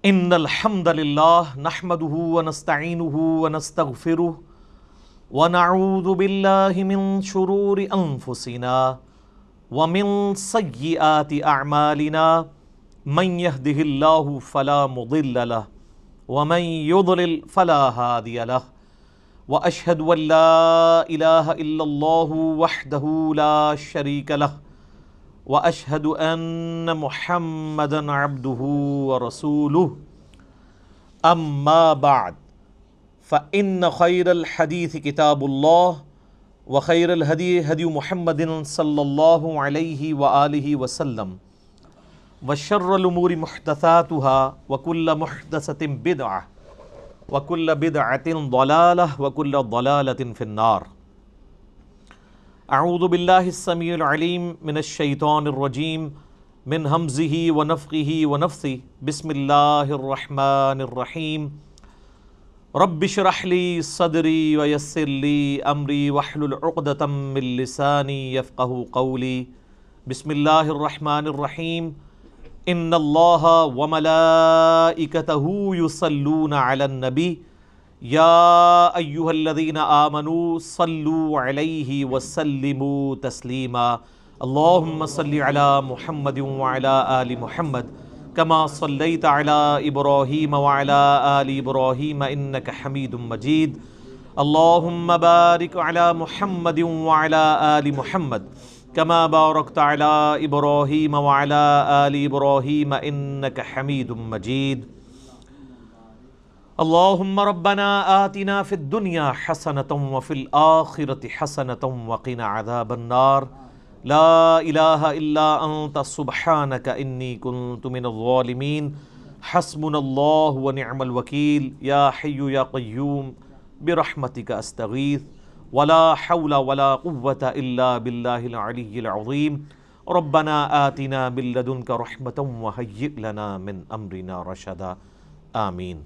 ان الحمد للہ نحمده ونستعینه ونستغفره ونعوذ باللہ من شرور انفسنا ومن سیئات اعمالنا من يهده اللہ فلا مضل له ومن يضلل فلا هادی له واشهد ان لا الہ الا اللہ وحدہ لا شریک له واشهد ان محمدا عبده ورسوله اما بعد فان خیر الحدیث کتاب اللہ وخیر الہدی ہدی محمد صلی اللہ علیہ وآلہ وسلم وشر الامور محدثاتها وكل محدثۃ بدعہ وكل بدعۃ ضلالہ وكل ضلالۃ فی النار۔ اعوذ باللہ السمیع العلیم من الشیطان الرجیم من ہمزہ ونفخہ ونفثہ بسم اللہ الرحمن الرحیم رب اشرح لی صدری ویسر لی امری واحلل عقدۃ من لسانی یفقہوا قولی۔ بسم اللہ الرحمن الرحیم ان اللہ وملائکتہ یصلون علی النبی یا ایہا الذین آمنوا صلوا علیہ وسلموا تسلیما۔ اللہم صلی علی محمد وعلی آل محمد کما صلیت علی ابراہیم وعلی آل ابراہیم انک حمید مجید۔ اللہم بارک علی محمد وعلی آل محمد کما بارکت علی ابراہیم وعلی آل ابراہیم انک حمید مجید۔ اللہم ربنا آتنا فی الدنیا حسنۃ وفی الآخرۃ حسنۃ وقنا عذاب النار۔ لا الہ الا انت سبحانک انی کنت من الظالمین۔ حسبنا اللہ ونعم الوکیل۔ یا حی یا قیوم برحمتک استغیث ولا حول ولا قوة الا باللہ العلی العظیم۔ ربنا آتنا من لدنک رحمۃ وہیئ لنا من امرنا رشدا۔ آمین۔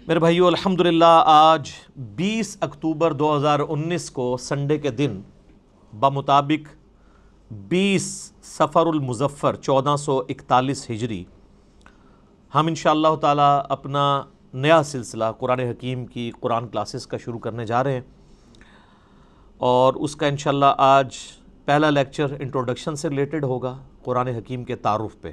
میرے بھائیو، الحمدللہ آج 20 اکتوبر 2019 کو سنڈے کے دن بمطابق 20 صفر المظفر 1441 ہجری ہم انشاءاللہ تعالی اپنا نیا سلسلہ قرآن حکیم کی قرآن کلاسز کا شروع کرنے جا رہے ہیں، اور اس کا انشاءاللہ آج پہلا لیکچر انٹروڈکشن سے ریلیٹڈ ہوگا، قرآن حکیم کے تعارف پہ۔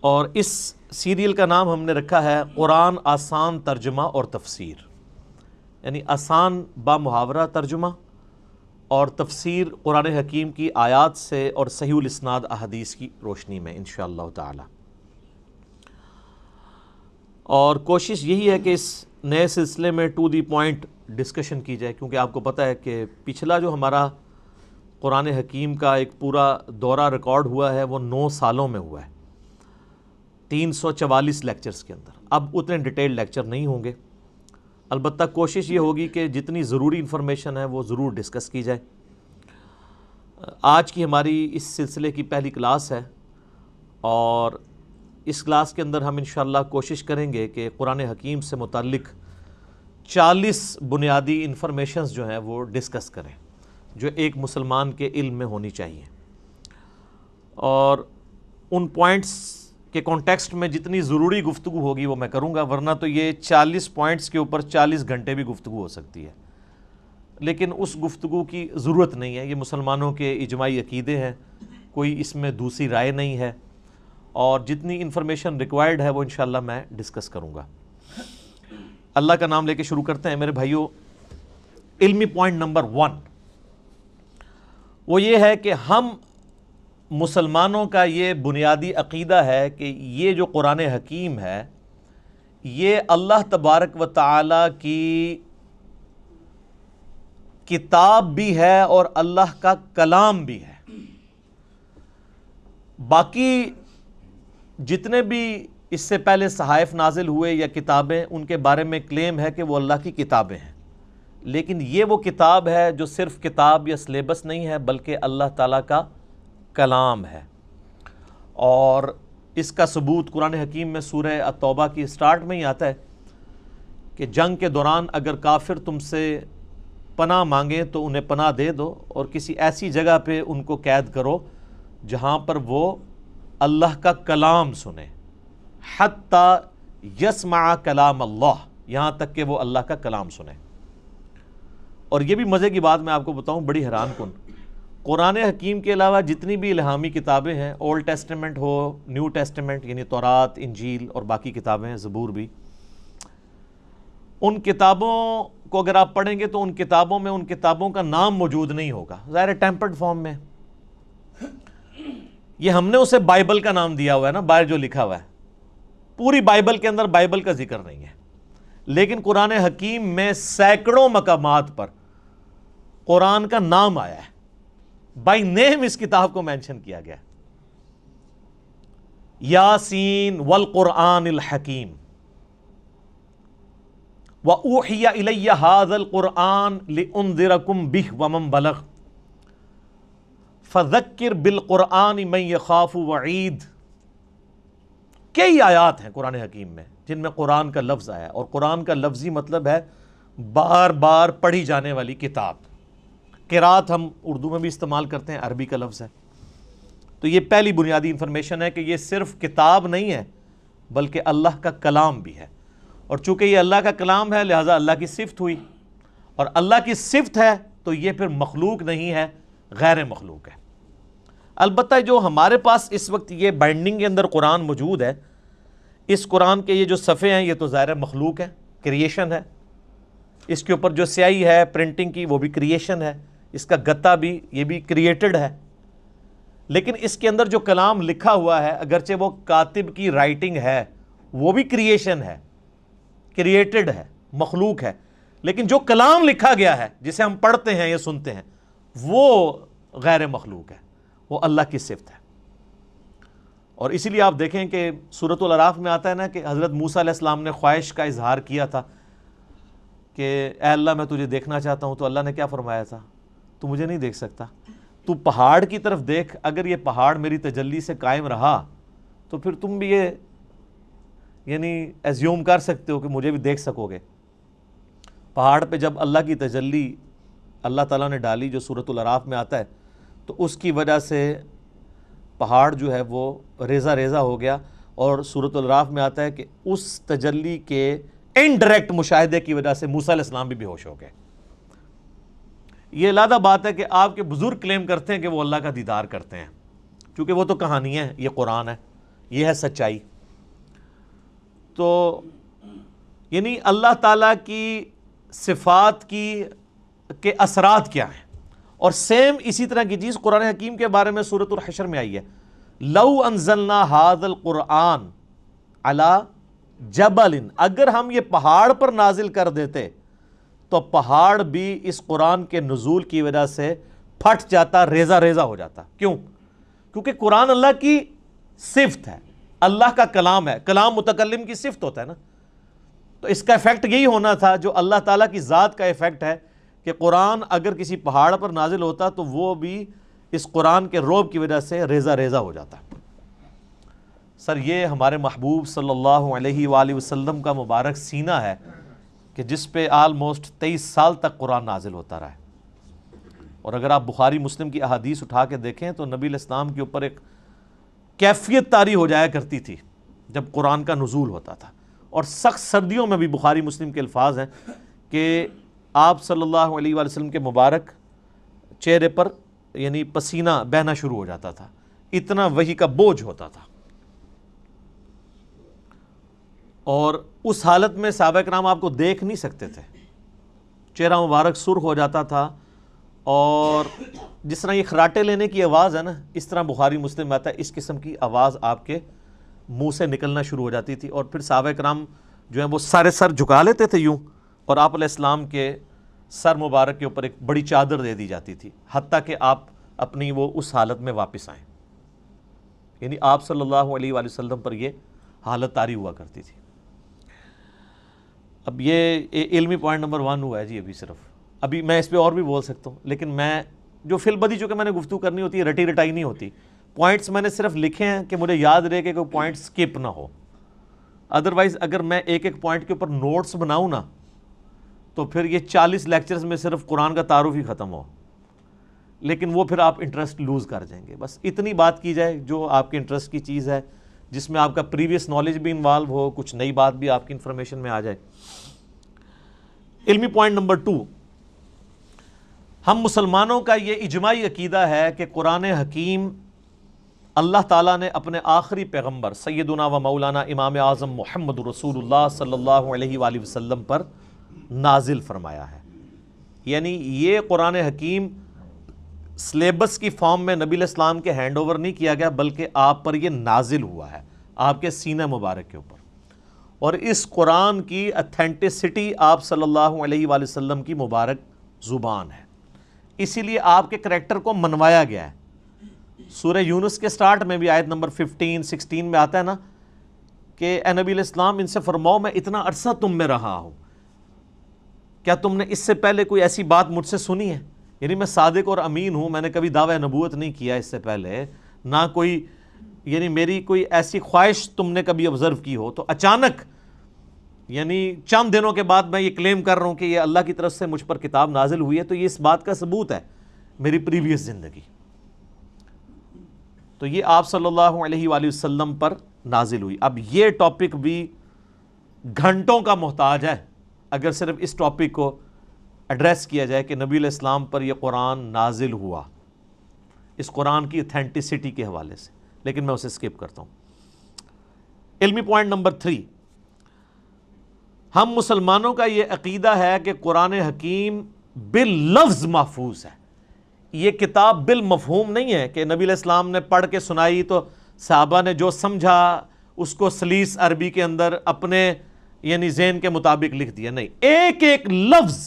اور اس سیریل کا نام ہم نے رکھا ہے قرآن آسان ترجمہ اور تفسیر، یعنی آسان با محاورہ ترجمہ اور تفسیر قرآن حکیم کی آیات سے اور صحیح الاسناد احادیث کی روشنی میں انشاءاللہ تعالی۔ اور کوشش یہی ہے کہ اس نئے سلسلے میں ٹو دی پوائنٹ ڈسکشن کی جائے، کیونکہ آپ کو پتہ ہے کہ پچھلا جو ہمارا قرآن حکیم کا ایک پورا دورہ ریکارڈ ہوا ہے وہ 9 سالوں میں ہوا ہے، 344 لیکچرز کے اندر۔ اب اتنے ڈیٹیل لیکچر نہیں ہوں گے، البتہ کوشش یہ ہوگی کہ جتنی ضروری انفارمیشن ہے وہ ضرور ڈسکس کی جائے۔ آج کی ہماری اس سلسلے کی پہلی کلاس ہے، اور اس کلاس کے اندر ہم انشاءاللہ کوشش کریں گے کہ قرآن حکیم سے متعلق 40 بنیادی انفارمیشنز جو ہیں وہ ڈسکس کریں، جو ایک مسلمان کے علم میں ہونی چاہیے، اور ان پوائنٹس کے کانٹیکسٹ میں جتنی ضروری گفتگو ہوگی وہ میں کروں گا، ورنہ تو یہ 40 پوائنٹس کے اوپر 40 گھنٹے بھی گفتگو ہو سکتی ہے، لیکن اس گفتگو کی ضرورت نہیں ہے۔ یہ مسلمانوں کے اجماعی عقیدے ہیں، کوئی اس میں دوسری رائے نہیں ہے، اور جتنی انفارمیشن ریکوائرڈ ہے وہ انشاءاللہ میں ڈسکس کروں گا۔ اللہ کا نام لے کے شروع کرتے ہیں میرے بھائیو۔ علمی پوائنٹ نمبر 1 وہ یہ ہے کہ ہم مسلمانوں کا یہ بنیادی عقیدہ ہے کہ یہ جو قرآن حکیم ہے یہ اللہ تبارک و تعالی کی کتاب بھی ہے اور اللہ کا کلام بھی ہے۔ باقی جتنے بھی اس سے پہلے صحائف نازل ہوئے یا کتابیں، ان کے بارے میں کلیم ہے کہ وہ اللہ کی کتابیں ہیں، لیکن یہ وہ کتاب ہے جو صرف کتاب یا سلیبس نہیں ہے، بلکہ اللہ تعالیٰ کا کلام ہے۔ اور اس کا ثبوت قرآن حکیم میں سورہ التوبہ کی سٹارٹ میں ہی آتا ہے کہ جنگ کے دوران اگر کافر تم سے پناہ مانگیں تو انہیں پناہ دے دو، اور کسی ایسی جگہ پہ ان کو قید کرو جہاں پر وہ اللہ کا کلام سنے، حتی یسمع کلام اللہ، یہاں تک کہ وہ اللہ کا کلام سنے۔ اور یہ بھی مزے کی بات میں آپ کو بتاؤں، بڑی حیران کن، قرآن حکیم کے علاوہ جتنی بھی الہامی کتابیں ہیں، اولڈ ٹیسٹمنٹ ہو، نیو ٹیسٹمنٹ یعنی تورات، انجیل اور باقی کتابیں ہیں، زبور بھی، ان کتابوں کو اگر آپ پڑھیں گے تو ان کتابوں میں ان کتابوں کا نام موجود نہیں ہوگا، ظاہر ٹیمپرڈ فارم میں۔ یہ ہم نے اسے بائبل کا نام دیا ہوا ہے نا، باہر جو لکھا ہوا ہے، پوری بائبل کے اندر بائبل کا ذکر نہیں ہے، لیکن قرآن حکیم میں سینکڑوں مقامات پر قرآن کا نام آیا ہے، بائی نیم اس کتاب کو مینشن کیا گیا، یاسین والقرآن الحکیم، وَأُوحِيَ إِلَيَّ هَذَا الْقُرْآنُ لِأُنذِرَكُمْ بِهِ وَمَنْ بَلَغَ فَذَكِّرْ بِالْقُرْآنِ مَنْ يَخَافُ وَعِيدٍ۔ کئی آیات ہیں قرآن حکیم میں جن میں قرآن کا لفظ آیا ہے، اور قرآن کا لفظی مطلب ہے بار بار پڑھی جانے والی کتاب۔ قرات ہم اردو میں بھی استعمال کرتے ہیں، عربی کا لفظ ہے۔ تو یہ پہلی بنیادی انفارمیشن ہے کہ یہ صرف کتاب نہیں ہے بلکہ اللہ کا کلام بھی ہے، اور چونکہ یہ اللہ کا کلام ہے لہٰذا اللہ کی صفت ہوئی، اور اللہ کی صفت ہے تو یہ پھر مخلوق نہیں ہے، غیر مخلوق ہے۔ البتہ جو ہمارے پاس اس وقت یہ بائنڈنگ کے اندر قرآن موجود ہے، اس قرآن کے یہ جو صفحے ہیں یہ تو ظاہر مخلوق ہے، کریشن ہے، اس کے اوپر جو سیاہی ہے پرنٹنگ کی وہ بھی کریشن ہے، اس کا گتا بھی یہ بھی کریٹڈ ہے، لیکن اس کے اندر جو کلام لکھا ہوا ہے اگرچہ وہ کاتب کی رائٹنگ ہے وہ بھی کریشن ہے، کریٹڈ ہے، مخلوق ہے، لیکن جو کلام لکھا گیا ہے جسے ہم پڑھتے ہیں یا سنتے ہیں وہ غیر مخلوق ہے، وہ اللہ کی صفت ہے۔ اور اسی لیے آپ دیکھیں کہ سورۃ الاعراف میں آتا ہے نا کہ حضرت موسیٰ علیہ السلام نے خواہش کا اظہار کیا تھا کہ اے اللہ میں تجھے دیکھنا چاہتا ہوں، تو اللہ نے کیا فرمایا تھا؟ تو مجھے نہیں دیکھ سکتا، تو پہاڑ کی طرف دیکھ، اگر یہ پہاڑ میری تجلی سے قائم رہا تو پھر تم بھی یہ یعنی ایزیوم کر سکتے ہو کہ مجھے بھی دیکھ سکو گے۔ پہاڑ پہ جب اللہ کی تجلی اللہ تعالیٰ نے ڈالی جو سورۃ الاعراف میں آتا ہے، تو اس کی وجہ سے پہاڑ جو ہے وہ ریزہ ریزہ ہو گیا، اور سورۃ الاعراف میں آتا ہے کہ اس تجلی کے انڈائریکٹ مشاہدے کی وجہ سے موسیٰ علیہ السلام بھی بے ہوش ہو گئے۔ یہ علیحدہ بات ہے کہ آپ کے بزرگ کلیم کرتے ہیں کہ وہ اللہ کا دیدار کرتے ہیں، کیونکہ وہ تو کہانی ہے، یہ قرآن ہے، یہ ہے سچائی۔ تو یعنی اللہ تعالیٰ کی صفات کے اثرات کیا ہیں، اور سیم اسی طرح کی چیز قرآن حکیم کے بارے میں سورۃ الحشر میں آئی ہے، لو انزلنا ھذا القرآن علی جبل، اگر ہم یہ پہاڑ پر نازل کر دیتے تو پہاڑ بھی اس قرآن کے نزول کی وجہ سے پھٹ جاتا، ریزہ ریزہ ہو جاتا۔ کیوں؟ کیونکہ قرآن اللہ کی صفت ہے، اللہ کا کلام ہے، کلام متکلم کی صفت ہوتا ہے نا، تو اس کا ایفیکٹ یہی ہونا تھا جو اللہ تعالیٰ کی ذات کا ایفیکٹ ہے کہ قرآن اگر کسی پہاڑ پر نازل ہوتا تو وہ بھی اس قرآن کے رعب کی وجہ سے ریزہ ریزہ ہو جاتا۔ سر یہ ہمارے محبوب صلی اللہ علیہ وآلہ وسلم کا مبارک سینہ ہے کہ جس پہ آلموسٹ 23 سال تک قرآن نازل ہوتا رہا ہے، اور اگر آپ بخاری مسلم کی احادیث اٹھا کے دیکھیں تو نبی علیہ السلام کے اوپر ایک کیفیت طاری ہو جایا کرتی تھی جب قرآن کا نزول ہوتا تھا، اور سخت سردیوں میں بھی بخاری مسلم کے الفاظ ہیں کہ آپ صلی اللہ علیہ وآلہ وسلم کے مبارک چہرے پر یعنی پسینہ بہنا شروع ہو جاتا تھا، اتنا وحی کا بوجھ ہوتا تھا، اور اس حالت میں صحابہ کرام آپ کو دیکھ نہیں سکتے تھے، چہرہ مبارک سرخ ہو جاتا تھا، اور جس طرح یہ خراٹے لینے کی آواز ہے نا، اس طرح بخاری مسلم میں آتا ہے اس قسم کی آواز آپ کے منہ سے نکلنا شروع ہو جاتی تھی، اور پھر صحابہ کرام جو ہیں وہ سارے سر جھکا لیتے تھے یوں، اور آپ علیہ السلام کے سر مبارک کے اوپر ایک بڑی چادر دے دی جاتی تھی حتیٰ کہ آپ اپنی وہ اس حالت میں واپس آئیں، یعنی آپ صلی اللہ علیہ وآلہ وسلم پر یہ حالت طاری ہوا کرتی تھی۔ اب یہ علمی پوائنٹ نمبر 1 ہوا ہے جی، ابھی میں اس پہ اور بھی بول سکتا ہوں، لیکن میں جو فی البدی چونکہ میں نے گفتگو کرنی ہوتی ہے، رٹی رٹائی نہیں ہوتی، پوائنٹس میں نے صرف لکھے ہیں کہ مجھے یاد رہے کہ کوئی پوائنٹ سکپ نہ ہو، ادروائز اگر میں ایک ایک پوائنٹ کے اوپر نوٹس بناؤں نا تو پھر یہ 40 لیکچرز میں صرف قرآن کا تعارف ہی ختم ہو، لیکن وہ پھر آپ انٹرسٹ لوز کر جائیں گے. بس اتنی بات کی جائے جو آپ کے انٹرسٹ کی چیز ہے, جس میں آپ کا پریویس نالج بھی انوالو ہو, کچھ نئی بات بھی آپ کی انفارمیشن میں آ جائے. علمی پوائنٹ نمبر 2, ہم مسلمانوں کا یہ اجماعی عقیدہ ہے کہ قرآن حکیم اللہ تعالیٰ نے اپنے آخری پیغمبر سیدنا و مولانا امام اعظم محمد رسول اللہ صلی اللہ علیہ وآلہ وسلم پر نازل فرمایا ہے. یعنی یہ قرآن حکیم سلیبس کی فارم میں نبی علیہ السلام کے ہینڈ اوور نہیں کیا گیا, بلکہ آپ پر یہ نازل ہوا ہے, آپ کے سینہ مبارک کے اوپر. اور اس قرآن کی اتھینٹسٹی آپ صلی اللہ علیہ وآلہ وسلم کی مبارک زبان ہے, اسی لیے آپ کے کریکٹر کو منوایا گیا ہے. سورہ یونس کے سٹارٹ میں بھی آیت نمبر 15-16 میں آتا ہے نا کہ اے نبی علیہ السلام ان سے فرماؤ میں اتنا عرصہ تم میں رہا ہوں, کیا تم نے اس سے پہلے کوئی ایسی بات مجھ سے سنی ہے؟ یعنی میں صادق اور امین ہوں, میں نے کبھی دعویٰ نبوت نہیں کیا اس سے پہلے, نہ کوئی یعنی میری کوئی ایسی خواہش تم نے کبھی آبزرو کی ہو, تو اچانک یعنی چند دنوں کے بعد میں یہ کلیم کر رہا ہوں کہ یہ اللہ کی طرف سے مجھ پر کتاب نازل ہوئی ہے, تو یہ اس بات کا ثبوت ہے میری پریویس زندگی. تو یہ آپ صلی اللہ علیہ وآلہ وسلم پر نازل ہوئی. اب یہ ٹاپک بھی گھنٹوں کا محتاج ہے اگر صرف اس ٹاپک کو ایڈریس کیا جائے کہ نبی علیہ السلام پر یہ قرآن نازل ہوا, اس قرآن کی اتھینٹسٹی کے حوالے سے, لیکن میں اسے سکپ کرتا ہوں. علمی پوائنٹ نمبر 3, ہم مسلمانوں کا یہ عقیدہ ہے کہ قرآن حکیم باللفظ محفوظ ہے. یہ کتاب بالمفہوم نہیں ہے کہ نبی علیہ السلام نے پڑھ کے سنائی تو صحابہ نے جو سمجھا اس کو سلیس عربی کے اندر اپنے یعنی ذہن کے مطابق لکھ دیا. نہیں, ایک ایک لفظ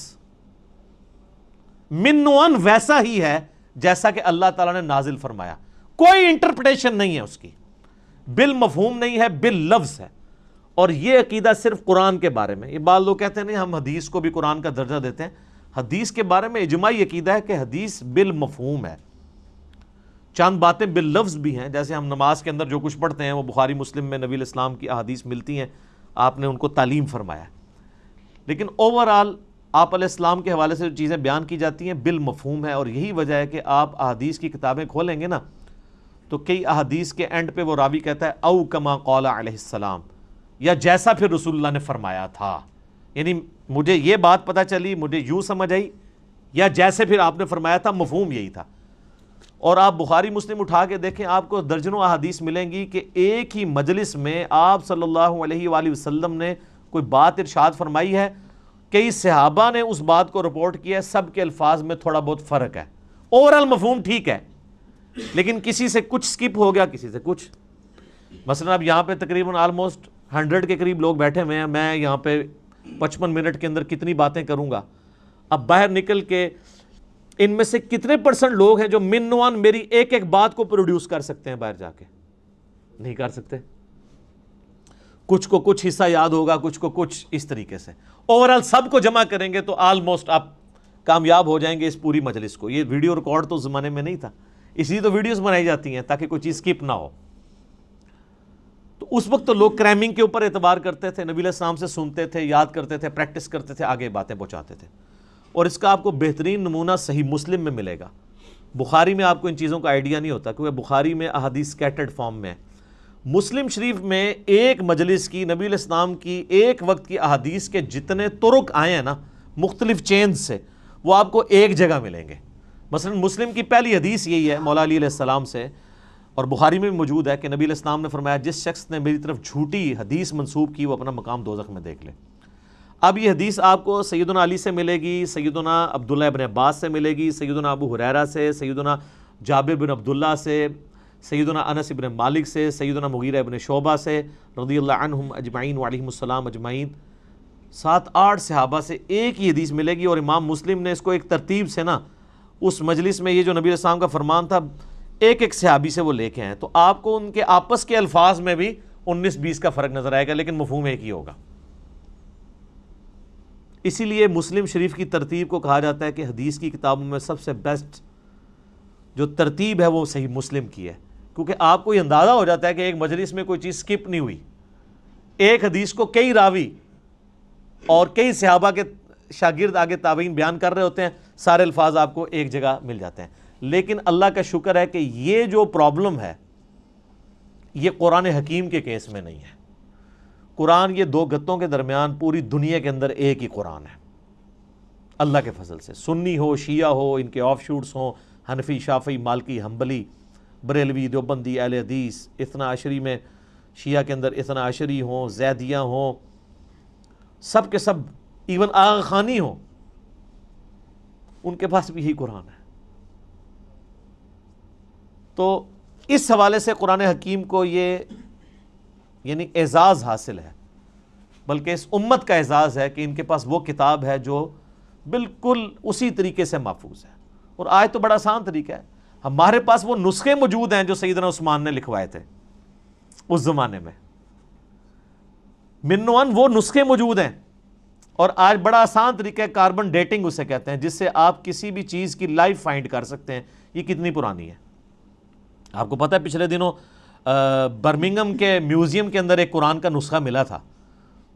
من و ان ویسا ہی ہے جیسا کہ اللہ تعالیٰ نے نازل فرمایا, کوئی انٹرپریٹیشن نہیں ہے اس کی, بالمفہوم نہیں ہے, باللفظ ہے. اور یہ عقیدہ صرف قرآن کے بارے میں. یہ بعض لوگ کہتے ہیں نہیں ہم حدیث کو بھی قرآن کا درجہ دیتے ہیں. حدیث کے بارے میں اجماعی عقیدہ ہے کہ حدیث بالمفہوم ہے. چند باتیں باللفظ بھی ہیں, جیسے ہم نماز کے اندر جو کچھ پڑھتے ہیں وہ بخاری مسلم میں نبی علیہ السلام کی احادیث ملتی ہیں, آپ نے ان کو تعلیم فرمایا. لیکن اوورآل آپ علیہ السلام کے حوالے سے جو چیزیں بیان کی جاتی ہیں بالمفہوم ہے. اور یہی وجہ ہے کہ آپ احادیث کی کتابیں کھولیں گے نا تو کئی احادیث کے اینڈ پہ وہ راوی کہتا ہے او کما قال علیہ السلام, یا جیسا پھر رسول اللہ نے فرمایا تھا. یعنی مجھے یہ بات پتہ چلی, مجھے یوں سمجھ آئی, یا جیسے پھر آپ نے فرمایا تھا, مفہوم یہی تھا. اور آپ بخاری مسلم اٹھا کے دیکھیں, آپ کو درجنوں احادیث ملیں گی کہ ایک ہی مجلس میں آپ صلی اللہ علیہ وآلہ وسلم نے کوئی بات ارشاد فرمائی ہے, کئی صحابہ نے اس بات کو رپورٹ کیا ہے, سب کے الفاظ میں تھوڑا بہت فرق ہے, اوورال مفہوم ٹھیک ہے, لیکن کسی سے کچھ سکپ ہو گیا, کسی سے کچھ. مثلا اب یہاں پہ تقریباً آلموسٹ 100 کے قریب لوگ بیٹھے ہوئے ہیں, میں یہاں پہ 55 منٹ کے اندر کتنی باتیں کروں گا. اب باہر نکل کے ان میں سے کتنے % لوگ ہیں جو من و ان میری ایک ایک بات کو پروڈیوس کر سکتے ہیں باہر جا کے؟ نہیں کر سکتے. کچھ کو کچھ حصہ یاد ہوگا, کچھ کو کچھ, اس طریقے سے. اوورال سب کو جمع کریں گے تو آلموسٹ آپ کامیاب ہو جائیں گے اس پوری مجلس کو. یہ ویڈیو ریکارڈ تو اس زمانے میں نہیں تھا, اس لیے تو ویڈیوز بنائی جاتی ہیں تاکہ کوئی چیز سکپ نہ ہو. تو اس وقت تو لوگ کریمنگ کے اوپر اعتبار کرتے تھے, نبی علیہ السلام سے سنتے تھے, یاد کرتے تھے, پریکٹس کرتے تھے, آگے باتیں پہنچاتے تھے. اور اس کا آپ کو بہترین نمونہ صحیح مسلم میں ملے گا. بخاری میں آپ کو ان چیزوں کا آئیڈیا نہیں ہوتا کیونکہ بخاری میں احادیث سکیٹرڈ فارم میں ہے. مسلم شریف میں ایک مجلس کی نبی علیہ السلام کی ایک وقت کی احادیث کے جتنے طرق آئے ہیں نا مختلف چینز سے, وہ آپ کو ایک جگہ ملیں گے. مثلا مسلم کی پہلی حدیث یہی ہے مولا علی علیہ السلام سے, اور بخاری میں بھی موجود ہے کہ نبی علیہ السلام نے فرمایا جس شخص نے میری طرف جھوٹی حدیث منسوب کی وہ اپنا مقام دوزخ میں دیکھ لے. اب یہ حدیث آپ کو سیدنا علی سے ملے گی, سیدنا عبداللہ ابن عباس سے ملے گی, سیدنا ابو ہریرہ سے, سیدنا جابر بن عبداللہ سے, سیدنا انس ابن مالک سے, سیدنا مغیرہ ابن شعبہ سے رضی اللہ عنہم اجمعین وعلیہم السلام اجمعین, 7-8 صحابہ سے ایک ہی حدیث ملے گی. اور امام مسلم نے اس کو ایک ترتیب سے نا اس مجلس میں, یہ جو نبی علیہ السلام کا فرمان تھا, ایک ایک صحابی سے وہ لے کے ہیں, تو آپ کو ان کے آپس کے الفاظ میں بھی 19-20 کا فرق نظر آئے گا, لیکن مفہوم ایک ہی ہوگا. اسی لیے مسلم شریف کی ترتیب کو کہا جاتا ہے کہ حدیث کی کتابوں میں سب سے بیسٹ جو ترتیب ہے وہ صحیح مسلم کی ہے, کیونکہ آپ کو یہ اندازہ ہو جاتا ہے کہ ایک مجلس میں کوئی چیز سکپ نہیں ہوئی. ایک حدیث کو کئی راوی اور کئی صحابہ کے شاگرد آگے تابعین بیان کر رہے ہوتے ہیں, سارے الفاظ آپ کو ایک جگہ مل جاتے ہیں. لیکن اللہ کا شکر ہے کہ یہ جو پرابلم ہے یہ قرآن حکیم کے کیس میں نہیں ہے. قرآن یہ دو گتوں کے درمیان پوری دنیا کے اندر ایک ہی قرآن ہے اللہ کے فضل سے. سنی ہو، شیعہ ہو، ان کے آف شوٹس ہوں، حنفی، شافعی، مالکی، حنبلی، بریلوی، دیوبندی، اہل حدیث، اثنا عشری میں شیعہ کے اندر اثنا عشری ہوں، زیدیہ ہوں، سب کے سب، ایون آغا خانی ہوں، ان کے پاس بھی یہی قرآن ہے. تو اس حوالے سے قرآن حکیم کو یہ یعنی اعزاز حاصل ہے، بلکہ اس امت کا اعزاز ہے کہ ان کے پاس وہ کتاب ہے جو بالکل اسی طریقے سے محفوظ ہے. اور آج تو بڑا آسان طریقہ ہے، ہمارے پاس وہ نسخے موجود ہیں جو سیدنا عثمان نے لکھوائے تھے اس زمانے میں، من و عن وہ نسخے موجود ہیں. اور آج بڑا آسان طریقہ ہے، کاربن ڈیٹنگ اسے کہتے ہیں، جس سے آپ کسی بھی چیز کی لائف فائنڈ کر سکتے ہیں یہ کتنی پرانی ہے. آپ کو پتہ ہے پچھلے دنوں برمنگم کے میوزیم کے اندر ایک قرآن کا نسخہ ملا تھا،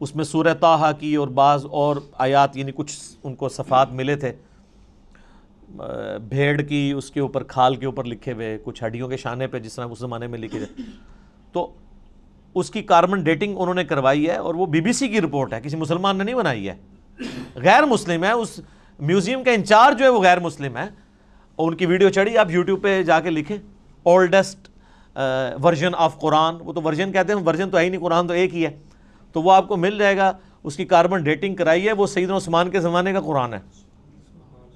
اس میں سورہ طٰہٰ کی اور بعض اور آیات یعنی کچھ ان کو صفحات ملے تھے، بھیڑ کی اس کے اوپر کھال کے اوپر لکھے ہوئے، کچھ ہڈیوں کے شانے پہ جس طرح اس زمانے میں لکھے تھے. تو اس کی کاربن ڈیٹنگ انہوں نے کروائی ہے، اور وہ بی بی سی کی رپورٹ ہے، کسی مسلمان نے نہیں بنائی ہے، غیر مسلم ہے. اس میوزیم کا انچارج جو ہے وہ غیر مسلم ہے، اور ان کی ویڈیو چڑھی، آپ یوٹیوب پہ جا کے لکھیں اولڈسٹ ورژن آف قرآن. وہ تو ورژن کہتے ہیں، ورژن تو ہے ہی نہیں، قرآن تو ایک ہی ہے. تو وہ آپ کو مل جائے گا، اس کی کاربن ڈیٹنگ کرائی ہے، وہ سیدنا عثمان کے زمانے کا قرآن ہے،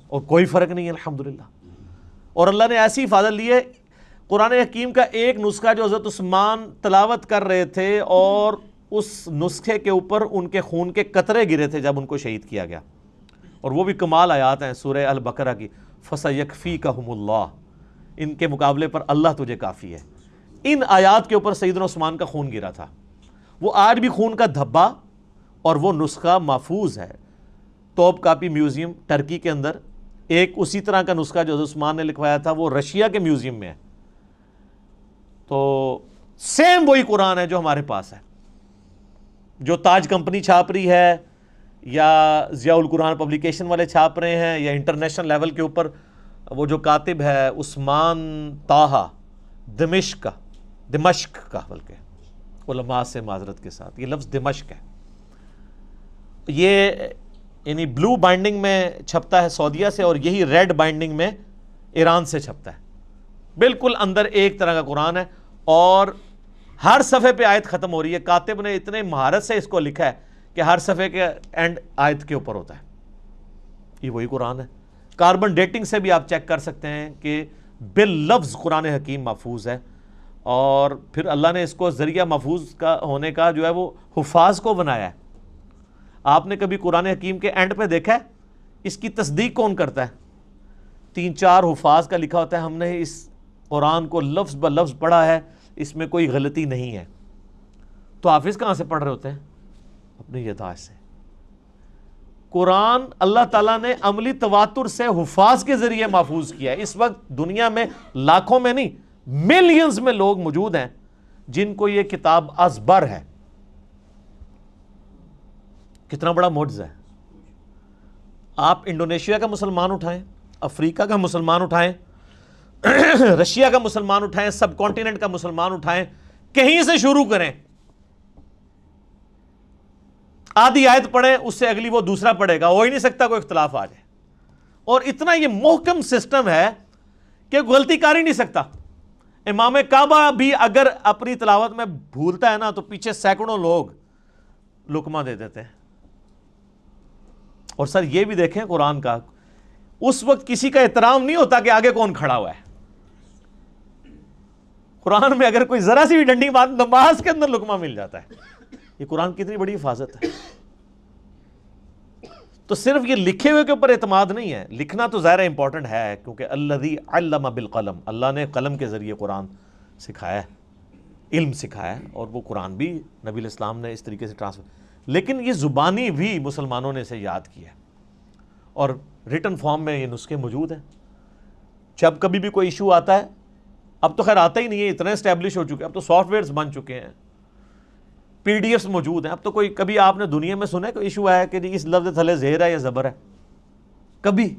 اور کوئی فرق نہیں ہے الحمدللہ. اور اللہ نے ایسی حفاظت لی ہے. قرآن حکیم کا ایک نسخہ جو حضرت عثمان تلاوت کر رہے تھے، اور اس نسخے کے اوپر ان کے خون کے قطرے گرے تھے جب ان کو شہید کیا گیا، اور وہ بھی کمال آیات ہیں سورہ البقرہ کی، فَسَيَكْفِيكَهُمُ اللَّهُ، ان کے مقابلے پر اللہ تجھے کافی ہے. ان آیات کے اوپر سیدنا عثمان کا خون گرا تھا. وہ آج بھی خون کا دھبا اور وہ نسخہ محفوظ ہے توپ کاپی میوزیم ٹرکی کے اندر. ایک اسی طرح کا نسخہ جو حضرت عثمان نے لکھوایا تھا وہ رشیا کے میوزیم میں ہے. تو سیم وہی قرآن ہے جو ہمارے پاس ہے، جو تاج کمپنی چھاپ رہی ہے، یا ضیاء القرآن پبلیکیشن والے چھاپ رہے ہیں، یا انٹرنیشنل لیول کے اوپر وہ جو کاتب ہے عثمان طٰہٰ دمشق کا، بلکہ علماء سے معذرت کے ساتھ یہ لفظ دمشق ہے، یہ یعنی بلو بائنڈنگ میں چھپتا ہے سعودیہ سے، اور یہی ریڈ بائنڈنگ میں ایران سے چھپتا ہے. بالکل اندر ایک طرح کا قرآن ہے، اور ہر صفحے پہ آیت ختم ہو رہی ہے. کاتب نے اتنے مہارت سے اس کو لکھا ہے کہ ہر صفحے کے اینڈ آیت کے اوپر ہوتا ہے. یہ وہی قرآن ہے. کاربن ڈیٹنگ سے بھی آپ چیک کر سکتے ہیں کہ باللفظ قرآن حکیم محفوظ ہے. اور پھر اللہ نے اس کو ذریعہ محفوظ کا ہونے کا جو ہے وہ حفاظ کو بنایا ہے. آپ نے کبھی قرآن حکیم کے اینڈ پہ دیکھا ہے اس کی تصدیق کون کرتا ہے؟ 3-4 حفاظ کا لکھا ہوتا ہے ہم نے اس قرآن کو لفظ بہ لفظ پڑھا ہے، اس میں کوئی غلطی نہیں ہے. تو حافظ کہاں سے پڑھ رہے ہوتے ہیں؟ اپنی یادداشت سے. قرآن اللہ تعالیٰ نے عملی تواتر سے حفاظ کے ذریعے محفوظ کیا ہے. اس وقت دنیا میں لاکھوں میں نہیں ملینز میں لوگ موجود ہیں جن کو یہ کتاب ازبر ہے. کتنا بڑا معجزہ ہے. آپ انڈونیشیا کا مسلمان اٹھائیں، افریقہ کا مسلمان اٹھائیں، رشیا کا مسلمان اٹھائیں، سب کانٹیننٹ کا مسلمان اٹھائیں، کہیں سے شروع کریں، آدھی آیت پڑھیں، اس سے اگلی وہ دوسرا پڑھے گا، ہو ہی نہیں سکتا کوئی اختلاف آ جائے. اور اتنا یہ محکم سسٹم ہے کہ غلطی کر ہی نہیں سکتا. امام کعبہ بھی اگر اپنی تلاوت میں بھولتا ہے نا تو پیچھے سینکڑوں لوگ لقمہ دے دیتے ہیں. اور سر یہ بھی دیکھیں قرآن کا، اس وقت کسی کا احترام نہیں ہوتا کہ آگے کون کھڑا ہوا ہے. قرآن میں اگر کوئی ذرا سی بھی ڈنڈی بات نماز کے اندر لقمہ مل جاتا ہے. یہ قرآن کتنی بڑی حفاظت ہے. تو صرف یہ لکھے ہوئے کے اوپر اعتماد نہیں ہے، لکھنا تو ظاہر امپورٹنٹ ہے کیونکہ الذی علم بالقلم، اللہ نے قلم کے ذریعے قرآن سکھایا ہے، علم سکھایا ہے، اور وہ قرآن بھی نبی الاسلام نے اس طریقے سے ٹرانسفر. لیکن یہ زبانی بھی مسلمانوں نے اسے یاد کیا ہے، اور ریٹن فارم میں یہ نسخے موجود ہیں. جب کبھی بھی کوئی ایشو آتا ہے، اب تو خیر آتا ہی نہیں ہے، اتنے اسٹیبلش ہو چکے ہیں، اب تو سافٹ ویئرز بن چکے ہیں، پی ڈی ایفs موجود ہیں. اب تو کوئی کبھی آپ نے دنیا میں سنا ہے کوئی ایشو آیا کہ جی اس لفظ تھلے زہر ہے یا زبر ہے؟ کبھی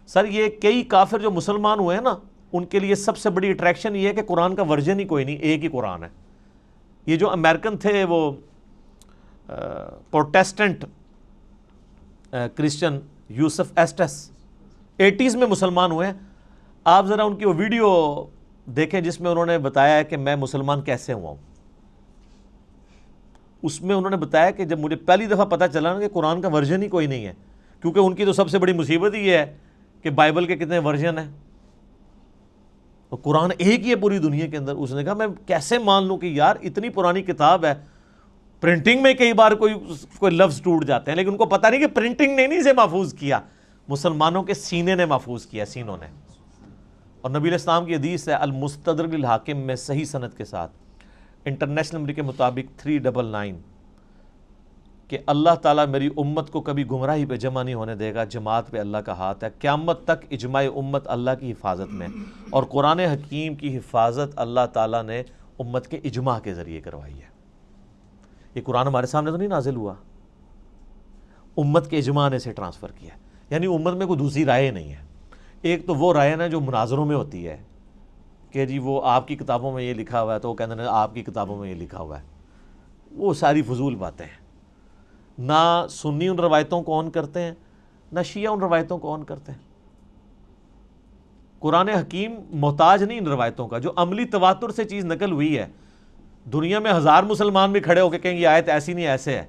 سر یہ کئی کافر جو مسلمان ہوئے ہیں نا، ان کے لیے سب سے بڑی اٹریکشن یہ ہے کہ قرآن کا ورژن ہی کوئی نہیں، ایک ہی قرآن ہے۔ یہ جو امریکن تھے وہ پروٹیسٹنٹ کرسچن یوسف ایسٹس 80s میں مسلمان ہوئے ہیں۔ آپ ذرا ان کی وہ ویڈیو دیکھیں جس میں انہوں نے بتایا ہے کہ میں مسلمان کیسے ہوا ہوں۔ اس میں انہوں نے بتایا کہ جب مجھے پہلی دفعہ پتہ چلا نا کہ قرآن کا ورژن ہی کوئی نہیں ہے، کیونکہ ان کی تو سب سے بڑی مصیبت ہی یہ ہے کہ بائبل کے کتنے ورژن ہیں، اور قرآن ایک ہی ہے پوری دنیا کے اندر۔ اس نے کہا میں کیسے مان لوں کہ یار اتنی پرانی کتاب ہے، پرنٹنگ میں کئی بار کوئی لفظ ٹوٹ جاتے ہیں، لیکن ان کو پتہ نہیں کہ پرنٹنگ نے نہیں اسے محفوظ کیا، مسلمانوں کے سینے نے محفوظ کیا، سینوں نے۔ اور نبی علیہ السلام کی حدیث ہے المستدرک للحاکم میں صحیح سند کے ساتھ، انٹرنیشنل نمبر کے مطابق 399، کہ اللہ تعالیٰ میری امت کو کبھی گمراہی پہ جمع نہیں ہونے دے گا، جماعت پہ اللہ کا ہاتھ ہے، قیامت تک اجماع امت اللہ کی حفاظت میں، اور قرآن حکیم کی حفاظت اللہ تعالیٰ نے امت کے اجماع کے ذریعے کروائی ہے۔ یہ قرآن ہمارے سامنے تو نہیں نازل ہوا، امت کے اجماع نے اسے ٹرانسفر کیا، یعنی امت میں کوئی دوسری رائے نہیں ہے۔ ایک تو وہ رائے نا جو مناظروں میں ہوتی ہے کہ جی وہ آپ کی کتابوں میں یہ لکھا ہوا ہے، تو وہ کہتے ہیں آپ کی کتابوں میں یہ لکھا ہوا ہے، وہ ساری فضول باتیں ہیں۔ نہ سنی ان روایتوں کو آن کرتے ہیں، نہ شیعہ ان روایتوں کو آن کرتے ہیں۔ قرآن حکیم محتاج نہیں ان روایتوں کا، جو عملی تواتر سے چیز نقل ہوئی ہے۔ دنیا میں 1000 مسلمان بھی کھڑے ہو کے کہیں یہ آیت ایسی نہیں ایسے ہے،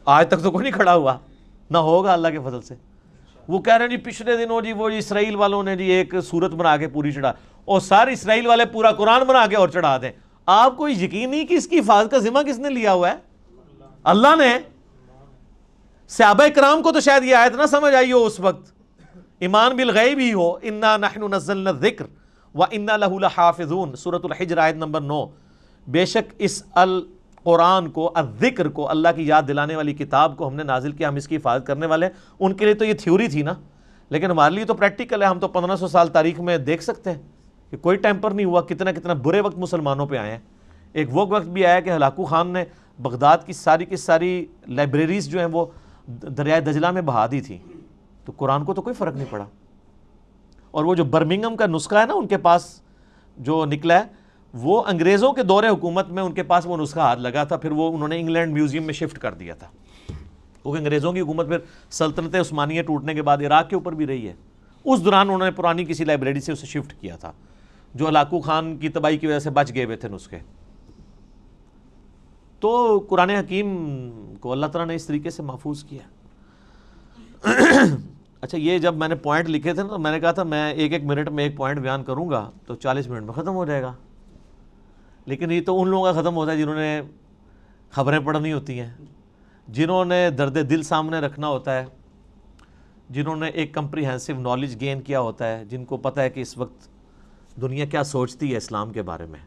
آج تک تو کوئی نہیں کھڑا ہوا، نہ ہوگا اللہ کے فضل سے۔ وہ کہہ رہے ہیں جی پچھلے دنوں جی وہ اسرائیل والوں نے جی ایک صورت بنا کے پوری چڑھا، اور سارے اسرائیل والے پورا قرآن بنا کے اور چڑھا دیں۔ آپ کو یقین نہیں کہ اس کی حفاظت کا ذمہ کس نے لیا ہوا ہے؟ اللہ نے۔ صحابہ کرام کو تو شاید یہ آیت نہ سمجھ آئی ہو اس وقت، ایمان بالغیب ہی ہو، انا نحن نزلنا الذکر وانا لہ لحافظون، سورۃ الحجر آیت نمبر 9۔ بے شک اس القرآن کو، الذکر کو، اللہ کی یاد دلانے والی کتاب کو ہم نے نازل کیا، ہم اس کی حفاظت کرنے والے ہیں۔ ان کے لیے تو یہ تھیوری تھی نا، لیکن ہمارے لیے تو پریکٹیکل ہے۔ ہم تو 1500 سال تاریخ میں دیکھ سکتے ہیں کہ کوئی ٹیمپر نہیں ہوا، کتنا برے وقت مسلمانوں پہ آئے ہیں۔ ایک وہ وقت بھی آیا کہ ہلاکو خان نے بغداد کی ساری لائبریریز جو ہیں وہ دریائے دجلہ میں بہا دی تھی، تو قرآن کو تو کوئی فرق نہیں پڑا۔ اور وہ جو برمنگم کا نسخہ ہے نا ان کے پاس جو نکلا ہے، وہ انگریزوں کے دور حکومت میں ان کے پاس وہ نسخہ ہاتھ لگا تھا، پھر وہ انہوں نے انگلینڈ میوزیم میں شفٹ کر دیا تھا، کیونکہ انگریزوں کی حکومت پھر سلطنت عثمانیہ ٹوٹنے کے بعد عراق کے اوپر بھی رہی ہے۔ اس دوران انہوں نے پرانی کسی لائبریری سے اسے شفٹ کیا تھا، جو ہلاکو خان کی تباہی کی وجہ سے بچ گئے ہوئے تھے نسخے۔ تو قرآن حکیم کو اللہ تعالیٰ نے اس طریقے سے محفوظ کیا۔ اچھا، یہ جب میں نے پوائنٹ لکھے تھے نا تو میں نے کہا تھا میں ایک منٹ میں ایک پوائنٹ بیان کروں گا تو 40 منٹ میں ختم ہو جائے گا، لیکن یہ تو ان لوگوں کا ختم ہوتا ہے جنہوں نے خبریں پڑھنی ہوتی ہیں، جنہوں نے درد دل سامنے رکھنا ہوتا ہے، جنہوں نے ایک کمپریہنسو نالج گین کیا ہوتا ہے، جن کو پتہ ہے کہ اس وقت دنیا کیا سوچتی ہے اسلام کے بارے میں،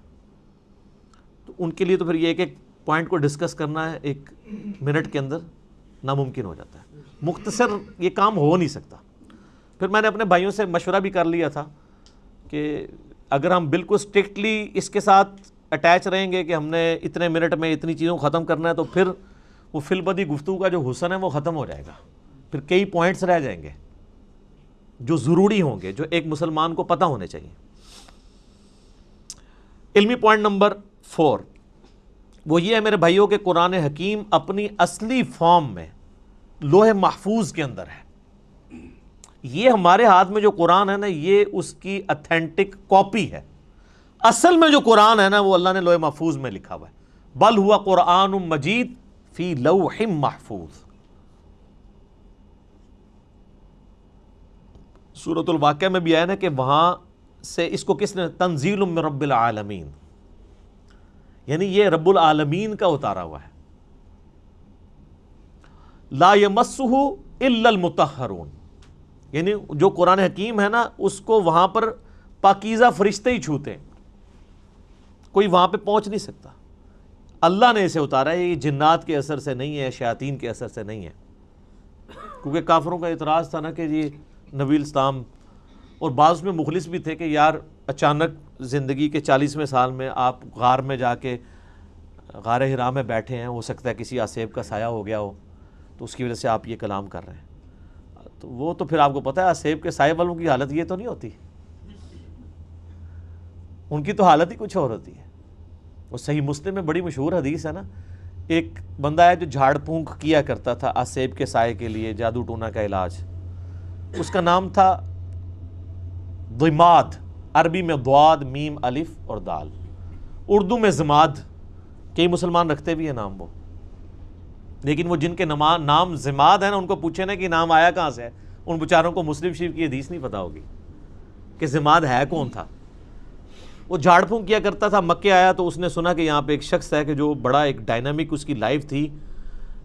تو ان کے لیے تو پھر یہ ایک پوائنٹ کو ڈسکس کرنا ہے 1 منٹ کے اندر ناممکن ہو جاتا ہے، مختصر یہ کام ہو نہیں سکتا۔ پھر میں نے اپنے بھائیوں سے مشورہ بھی کر لیا تھا کہ اگر ہم بالکل اسٹرکٹلی اس کے ساتھ اٹیچ رہیں گے کہ ہم نے اتنے منٹ میں اتنی چیزوں کو ختم کرنا ہے، تو پھر وہ فی البدی گفتگو کا جو حسن ہے وہ ختم ہو جائے گا، پھر کئی پوائنٹس رہ جائیں گے جو ضروری ہوں گے، جو ایک مسلمان کو پتہ ہونے چاہیے۔ علمی پوائنٹ نمبر 4 وہ یہ ہے میرے بھائیوں کہ قرآن حکیم اپنی اصلی فارم میں لوح محفوظ کے اندر ہے۔ یہ ہمارے ہاتھ میں جو قرآن ہے نا، یہ اس کی اتھینٹک کاپی ہے۔ اصل میں جو قرآن ہے نا وہ اللہ نے لوح محفوظ میں لکھا ہوا ہے، بل ہوا قرآن مجید فی لوح محفوظ۔ سورۃ الواقعہ میں بھی آیا نا کہ وہاں سے اس کو کس نے، تنزیل من رب العالمین، یعنی یہ رب العالمین کا اتارا ہوا ہے۔ لا یمسہ الا المطہرون، یعنی جو قرآن حکیم ہے نا اس کو وہاں پر پاکیزہ فرشتے ہی چھوتے ہیں، کوئی وہاں پہ پہنچ نہیں سکتا۔ اللہ نے اسے اتارا ہے، یہ جنات کے اثر سے نہیں ہے، شیاطین کے اثر سے نہیں ہے، کیونکہ کافروں کا اعتراض تھا نا کہ جی نبی اسلام، اور بعض میں مخلص بھی تھے کہ یار اچانک زندگی کے 40ویں سال میں آپ غار میں جا کے غار حرا میں بیٹھے ہیں، ہو سکتا ہے کسی آسیب کا سایہ ہو گیا ہو، تو اس کی وجہ سے آپ یہ کلام کر رہے ہیں۔ تو وہ تو پھر آپ کو پتہ ہے سیب کے سائے والوں کی حالت یہ تو نہیں ہوتی، ان کی تو حالت ہی کچھ اور ہوتی ہے۔ وہ صحیح مسلم میں بڑی مشہور حدیث ہے نا، ایک بندہ ہے جو جھاڑ پھونک کیا کرتا تھا سیب کے سائے کے لیے، جادو ٹونا کا علاج، اس کا نام تھا ضماد، عربی میں ضاد میم الف اور دال، اردو میں زماد، کئی مسلمان رکھتے بھی ہیں نام وہ، لیکن وہ جن کے نام زماد ہے نا، ان کو پوچھے نا کہ نام آیا کہاں سے ہے، ان بیچاروں کو مسلم شریف کی حدیث نہیں پتہ ہوگی کہ زماد ہے کون تھا۔ وہ جھاڑ پھونک کیا کرتا تھا، مکے آیا تو اس نے سنا کہ یہاں پہ ایک شخص ہے کہ جو بڑا ایک ڈائنامک اس کی لائف تھی،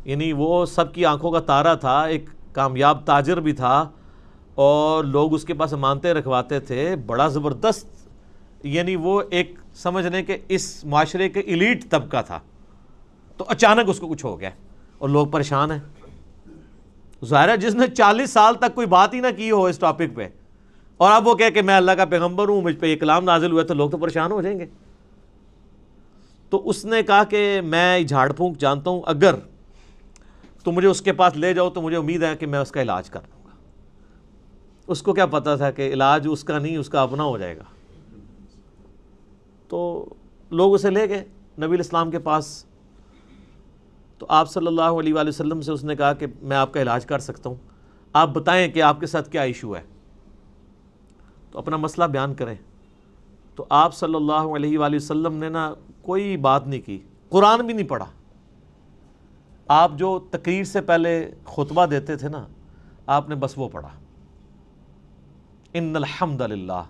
یعنی وہ سب کی آنکھوں کا تارا تھا، ایک کامیاب تاجر بھی تھا اور لوگ اس کے پاس امانتیں رکھواتے تھے، بڑا زبردست، یعنی وہ ایک سمجھ لیں کہ اس معاشرے کے ایلیٹ طبقہ تھا۔ تو اچانک اس کو کچھ ہو گیا اور لوگ پریشان ہیں۔ ظاہر ہے جس نے 40 سال تک کوئی بات ہی نہ کی ہو اس ٹاپک پہ، اور اب وہ کہے کہ میں اللہ کا پیغمبر ہوں، مجھ پہ یہ کلام نازل ہوئے، تو لوگ تو پریشان ہو جائیں گے۔ تو اس نے کہا کہ میں جھاڑ پھونک جانتا ہوں، اگر تو مجھے اس کے پاس لے جاؤ تو مجھے امید ہے کہ میں اس کا علاج کر دوں گا۔ اس کو کیا پتا تھا کہ علاج اس کا نہیں، اس کا اپنا ہو جائے گا۔ تو لوگ اسے لے گئے نبی الاسلام کے پاس، تو آپ صلی اللہ علیہ وآلہ وسلم سے اس نے کہا کہ میں آپ کا علاج کر سکتا ہوں، آپ بتائیں کہ آپ کے ساتھ کیا ایشو ہے، تو اپنا مسئلہ بیان کریں۔ تو آپ صلی اللہ علیہ وآلہ وسلم نے نا کوئی بات نہیں کی، قرآن بھی نہیں پڑھا۔ آپ جو تقریر سے پہلے خطبہ دیتے تھے نا، آپ نے بس وہ پڑھا، ان الحمد للہ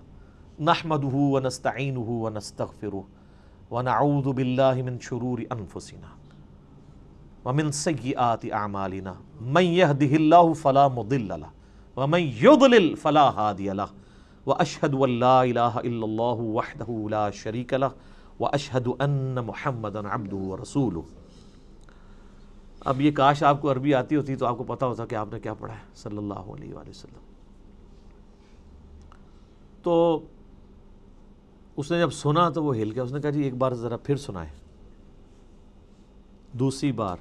نحمدہ ونستعینہ ونستغفرہ ونعوذ باللہ من شرور انفسنا ومن سیئات اعمالنا من یہدہ اللہ فلا مضل لہ ومن یضلل فلا ہادی لہ واشہد ان لا الہ الا اللہ وحدہ لا شریک لہ واشہد ان محمدا عبدہ ورسولہ۔ اب یہ کاش آپ کو عربی آتی ہوتی تو آپ کو پتا ہوتا کہ آپ نے کیا پڑھا ہے صلی اللہ علیہ وآلہ وسلم۔ تو اس نے جب سنا تو وہ ہل گیا، اس نے کہا جی ایک بار ذرا پھر سنائیں۔ دوسری بار،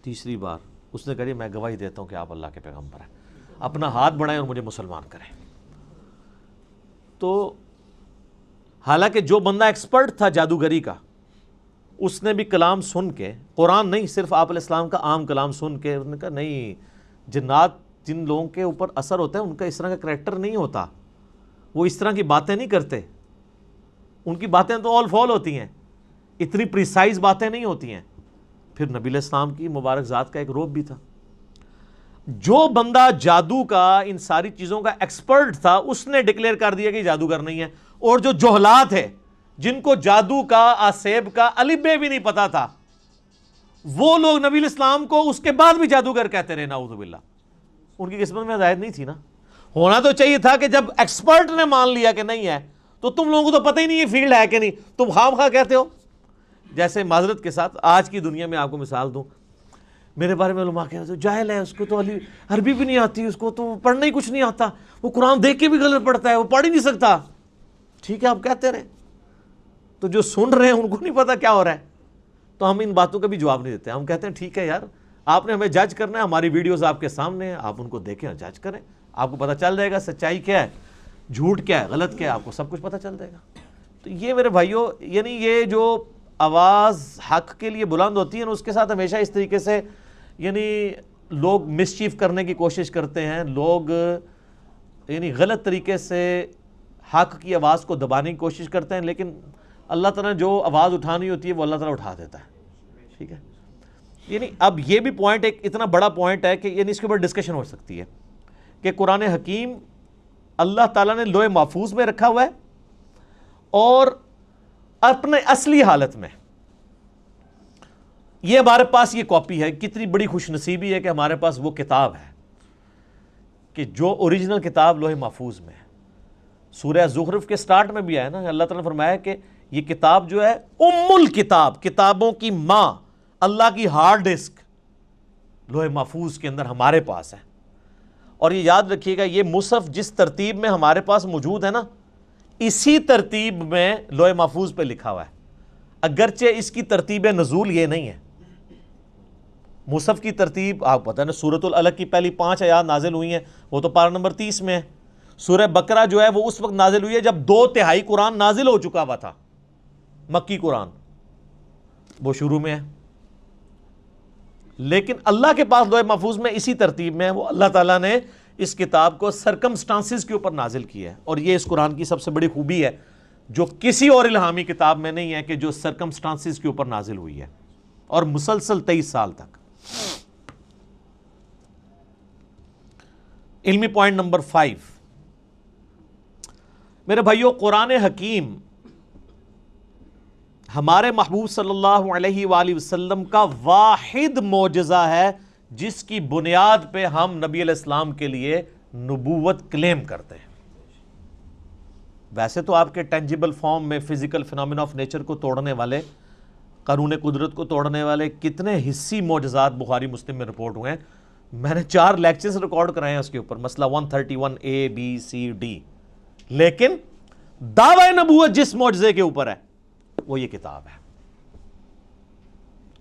تیسری بار، اس نے کہا جی میں گواہی دیتا ہوں کہ آپ اللہ کے پیغمبر ہیں، اپنا ہاتھ بڑھائیں اور مجھے مسلمان کریں۔ تو حالانکہ جو بندہ ایکسپرٹ تھا جادوگری کا، اس نے بھی کلام سن کے، قرآن نہیں صرف آپ علیہ السلام کا عام کلام سن کے، اس نے کہا نہیں، جنات جن لوگوں کے اوپر اثر ہوتا ہے ان کا اس طرح کا کریکٹر نہیں ہوتا، وہ اس طرح کی باتیں نہیں کرتے، ان کی باتیں تو آل فال ہوتی ہیں، اتنی پریسائز باتیں نہیں ہوتی ہیں۔ پھر نبی علیہ السلام کی مبارک ذات کا ایک روب بھی تھا۔ جو بندہ جادو کا ان ساری چیزوں کا ایکسپرٹ تھا، اس نے ڈکلیئر کر دیا کہ جادوگر نہیں ہے، اور جو جہلات ہے جن کو جادو کا، آسیب کا الف بے بھی نہیں پتا تھا، وہ لوگ نبی الاسلام کو اس کے بعد بھی جادوگر کہتے رہے، نعوذ باللہ۔ ان کی قسمت میں ہدایت نہیں تھی نا، ہونا تو چاہیے تھا کہ جب ایکسپرٹ نے مان لیا کہ نہیں ہے تو تم لوگوں کو تو پتہ ہی نہیں یہ فیلڈ ہے کہ نہیں، تم خام خواہ کہتے ہو۔ جیسے معذرت کے ساتھ آج کی دنیا میں آپ کو مثال دوں، میرے بارے میں علماء کہتے ہیں جاہل ہے، اس کو تو عربی بھی نہیں آتی، اس کو تو پڑھنا ہی کچھ نہیں آتا، وہ قرآن دیکھ کے بھی غلط پڑھتا ہے، وہ پڑھ ہی نہیں سکتا۔ ٹھیک ہے، آپ کہتے رہے، تو جو سن رہے ہیں ان کو نہیں پتا کیا ہو رہا ہے، تو ہم ان باتوں کا بھی جواب نہیں دیتے، ہم کہتے ہیں ٹھیک ہے یار، آپ نے ہمیں جج کرنا ہے، ہماری ویڈیوز آپ کے سامنے ہیں، آپ ان کو دیکھیں اور جج کریں، آپ کو پتہ چل جائے گا سچائی کیا ہے، جھوٹ کیا ہے، غلط کیا ہے، آپ کو سب کچھ پتہ چل جائے گا۔ تو یہ میرے بھائیوں، یعنی یہ جو آواز حق کے لیے بلند ہوتی ہے نا، اس کے ساتھ ہمیشہ اس طریقے سے یعنی لوگ مسچیف کرنے کی کوشش کرتے ہیں، لوگ یعنی غلط طریقے سے حق کی آواز کو دبانے کی کوشش کرتے ہیں، لیکن اللہ تعالیٰ نے جو آواز اٹھانی ہوتی ہے وہ اللہ تعالیٰ اٹھا دیتا ہے۔ ٹھیک ہے، یعنی اب یہ بھی پوائنٹ ایک اتنا بڑا پوائنٹ ہے کہ یعنی اس کے اوپر ڈسکشن ہو سکتی ہے کہ قرآن حکیم اللہ تعالیٰ نے لوح محفوظ میں رکھا ہوا ہے، اور اپنے اصلی حالت میں یہ ہمارے پاس یہ کاپی ہے۔ کتنی بڑی خوش نصیبی ہے کہ ہمارے پاس وہ کتاب ہے کہ جو اوریجنل کتاب لوح محفوظ میں ہے۔ سورہ زخرف کے سٹارٹ میں بھی آیا نا، اللہ تعالیٰ نے فرمایا کہ یہ کتاب جو ہے ام الکتاب، کتابوں کی ماں، اللہ کی ہارڈ ڈسک لوح محفوظ کے اندر ہمارے پاس ہے۔ اور یہ یاد رکھیے گا، یہ مصحف جس ترتیب میں ہمارے پاس موجود ہے نا، اسی ترتیب میں لوح محفوظ پہ لکھا ہوا ہے، اگرچہ اس کی ترتیب نزول یہ نہیں ہے۔ مصحف کی ترتیب آپ پتہ نا، سورۃ العلق کی پہلی 5 آیات نازل ہوئی ہیں، وہ تو پارہ نمبر 30 میں ہے. سورہ بقرہ جو ہے وہ اس وقت نازل ہوئی ہے جب 2/3 قرآن نازل ہو چکا ہوا تھا، مکی قرآن وہ شروع میں ہے. لیکن اللہ کے پاس لوح محفوظ میں اسی ترتیب میں ہے. وہ اللہ تعالیٰ نے اس کتاب کو سرکمسٹانسز کے اوپر نازل کیا ہے، اور یہ اس قرآن کی سب سے بڑی خوبی ہے جو کسی اور الہامی کتاب میں نہیں ہے، کہ جو سرکمسٹانسز کے اوپر نازل ہوئی ہے اور مسلسل 23 سال تک. علمی پوائنٹ نمبر 5 میرے بھائیو، قرآن حکیم ہمارے محبوب صلی اللہ علیہ وآلہ وسلم کا واحد معجزہ ہے جس کی بنیاد پہ ہم نبی علیہ السلام کے لیے نبوت کلیم کرتے ہیں. ویسے تو آپ کے ٹینجیبل فارم میں فزیکل فینومینا آف نیچر کو توڑنے والے، قانون قدرت کو توڑنے والے کتنے حصی معجزات بخاری مسلم میں رپورٹ ہوئے ہیں. میں نے 4 لیکچرز ریکارڈ کرائے ہیں اس کے اوپر، مسئلہ 131A B C D. لیکن دعوی نبوت جس معجزے کے اوپر ہے وہ یہ کتاب ہے.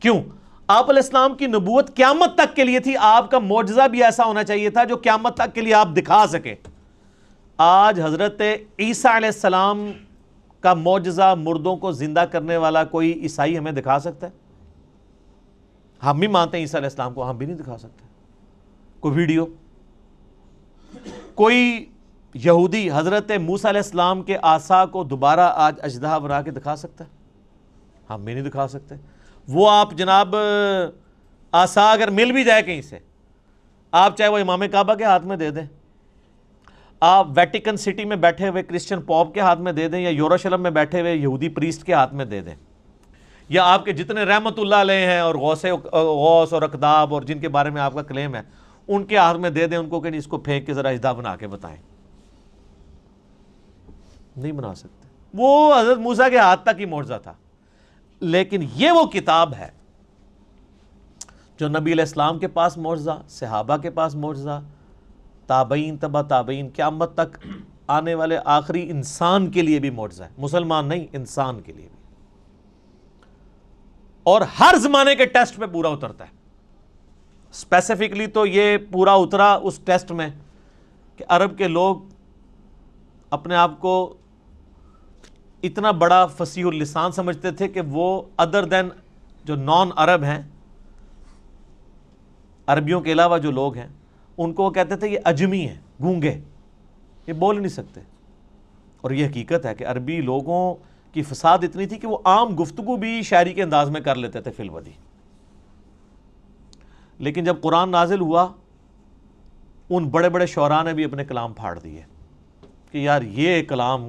کیوں؟ آپ علیہ السلام کی نبوت قیامت تک کے لیے تھی. آپ کا معجزہ بھی ایسا ہونا چاہیے تھا جو قیامت تک کے لیے آپ دکھا سکیں. آج حضرت عیسیٰ علیہ السلام کا معجزہ، مردوں کو زندہ کرنے والا، کوئی عیسائی ہمیں دکھا سکتا ہے؟ ہم بھی مانتے ہیں عیسیٰ علیہ السلام کو، ہم بھی نہیں دکھا سکتے. کوئی ویڈیو، کوئی یہودی حضرت موسیٰ علیہ السلام کے عصا کو دوبارہ آج اژدہا بنا کے دکھا سکتا ہے؟ ہم بھی نہیں دکھا سکتے. وہ آپ جناب عصا اگر مل بھی جائے کہیں سے، آپ چاہے وہ امام کعبہ کے ہاتھ میں دے دیں، آپ ویٹیکن سٹی میں بیٹھے ہوئے کرسچن پوپ کے ہاتھ میں دے دیں، یا یروشلم میں بیٹھے ہوئے یہودی پریسٹ کے ہاتھ میں دے دیں، یا آپ کے جتنے رحمت اللہ علیہ ہیں اور غوث اور اقداب اور جن کے بارے میں آپ کا کلیم ہے ان کے ہاتھ میں دے دیں، ان کو کہ اس کو پھینک کے ذرا اژدہا بنا کے بتائیں. نہیں بنا سکتے. وہ حضرت موسیٰ کے ہاتھ تک ہی معجزہ تھا. لیکن یہ وہ کتاب ہے جو نبی علیہ السلام کے پاس معجزہ، صحابہ کے پاس معجزہ، تابعین، تبع تابعین، قیامت تک آنے والے آخری انسان کے لیے بھی معجزہ ہے. مسلمان نہیں، انسان کے لیے بھی. اور ہر زمانے کے ٹیسٹ پہ پورا اترتا ہے. اسپیسیفکلی تو یہ پورا اترا اس ٹیسٹ میں کہ عرب کے لوگ اپنے آپ کو اتنا بڑا فصیح اللسان سمجھتے تھے کہ وہ ادر دین جو نان عرب ہیں، عربیوں کے علاوہ جو لوگ ہیں، ان کو وہ کہتے تھے یہ اجمی ہیں، گونگے، یہ بول نہیں سکتے. اور یہ حقیقت ہے کہ عربی لوگوں کی فساد اتنی تھی کہ وہ عام گفتگو بھی شاعری کے انداز میں کر لیتے تھے فی الودی. لیکن جب قرآن نازل ہوا، ان بڑے بڑے شعراء نے بھی اپنے کلام پھاڑ دیے کہ یار یہ کلام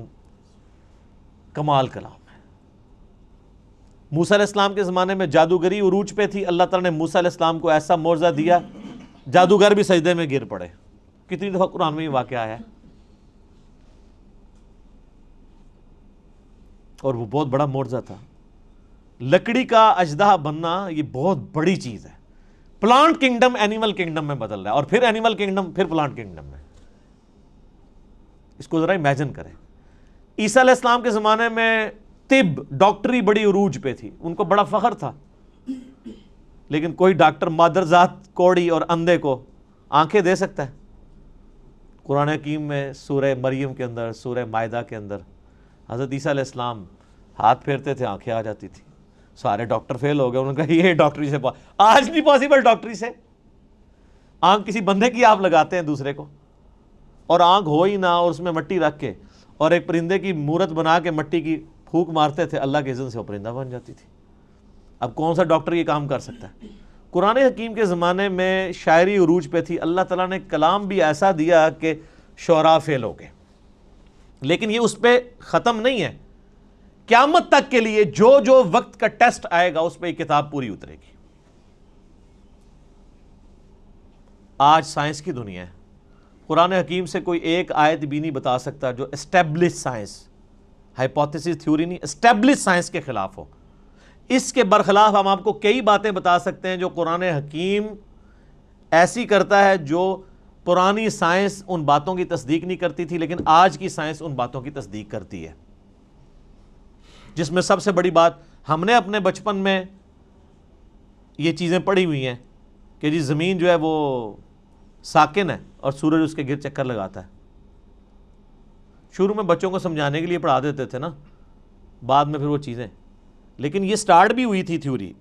کمال کلام ہے. موسیٰ علیہ السلام کے زمانے میں جادوگری عروج پہ تھی. اللہ تعالیٰ نے موسیٰ علیہ السلام کو ایسا معجزہ دیا، جادوگر بھی سجدے میں گر پڑے. کتنی دفعہ قرآن میں یہ واقعہ آیا ہے. اور وہ بہت بڑا معجزہ تھا. لکڑی کا اژدہا بننا یہ بہت بڑی چیز ہے. پلانٹ کنگڈم اینیمل کنگڈم میں بدل رہا ہے، اور پھر اینیمل کنگڈم، پھر پلانٹ کنگڈم میں. اس کو ذرا امیجن کریں. عیسیٰ علیہ السلام کے زمانے میں طب، ڈاکٹری بڑی عروج پہ تھی، ان کو بڑا فخر تھا. لیکن کوئی ڈاکٹر مادرزاد کوڑی اور اندھے کو آنکھیں دے سکتا ہے؟ قرآن حکیم میں سورہ مریم کے اندر، سورہ مائدہ کے اندر حضرت عیسیٰ علیہ السلام ہاتھ پھیرتے تھے، آنکھیں آ جاتی تھی. سارے ڈاکٹر فیل ہو گئے. انہوں نے کہا یہ ڈاکٹری سے آج نہیں پاسبل. ڈاکٹری سے آنکھ کسی بندے کی آپ لگاتے ہیں دوسرے کو، اور آنکھ ہو ہی نہ، اور اس میں مٹی رکھ کے اور ایک پرندے کی مورت بنا کے مٹی کی پھونک مارتے تھے، اللہ کے اذن سے وہ پرندہ بن جاتی تھی. اب کون سا ڈاکٹر یہ کام کر سکتا ہے؟ قرآن حکیم کے زمانے میں شاعری عروج پہ تھی. اللہ تعالیٰ نے کلام بھی ایسا دیا کہ شعراء فیل ہو گئے. لیکن یہ اس پہ ختم نہیں ہے. قیامت تک کے لیے جو جو وقت کا ٹیسٹ آئے گا اس پہ یہ کتاب پوری اترے گی. آج سائنس کی دنیا ہے. قرآن حکیم سے کوئی ایک آیت بھی نہیں بتا سکتا جو اسٹیبلش سائنس، ہائپوتھیسس تھیوری نہیں، اسٹیبلش سائنس کے خلاف ہو. اس کے برخلاف ہم آپ کو کئی باتیں بتا سکتے ہیں جو قرآن حکیم ایسی کرتا ہے جو پرانی سائنس ان باتوں کی تصدیق نہیں کرتی تھی، لیکن آج کی سائنس ان باتوں کی تصدیق کرتی ہے. جس میں سب سے بڑی بات، ہم نے اپنے بچپن میں یہ چیزیں پڑھی ہوئی ہیں کہ جی زمین جو ہے وہ ساکن ہے اور سورج اس کے گرد چکر لگاتا ہے. شروع میں بچوں کو سمجھانے کے لیے پڑھا دیتے تھے نا, بعد میں پھر وہ چیزیں, لیکن یہ سٹارٹ بھی ہوئی تھی تھیوری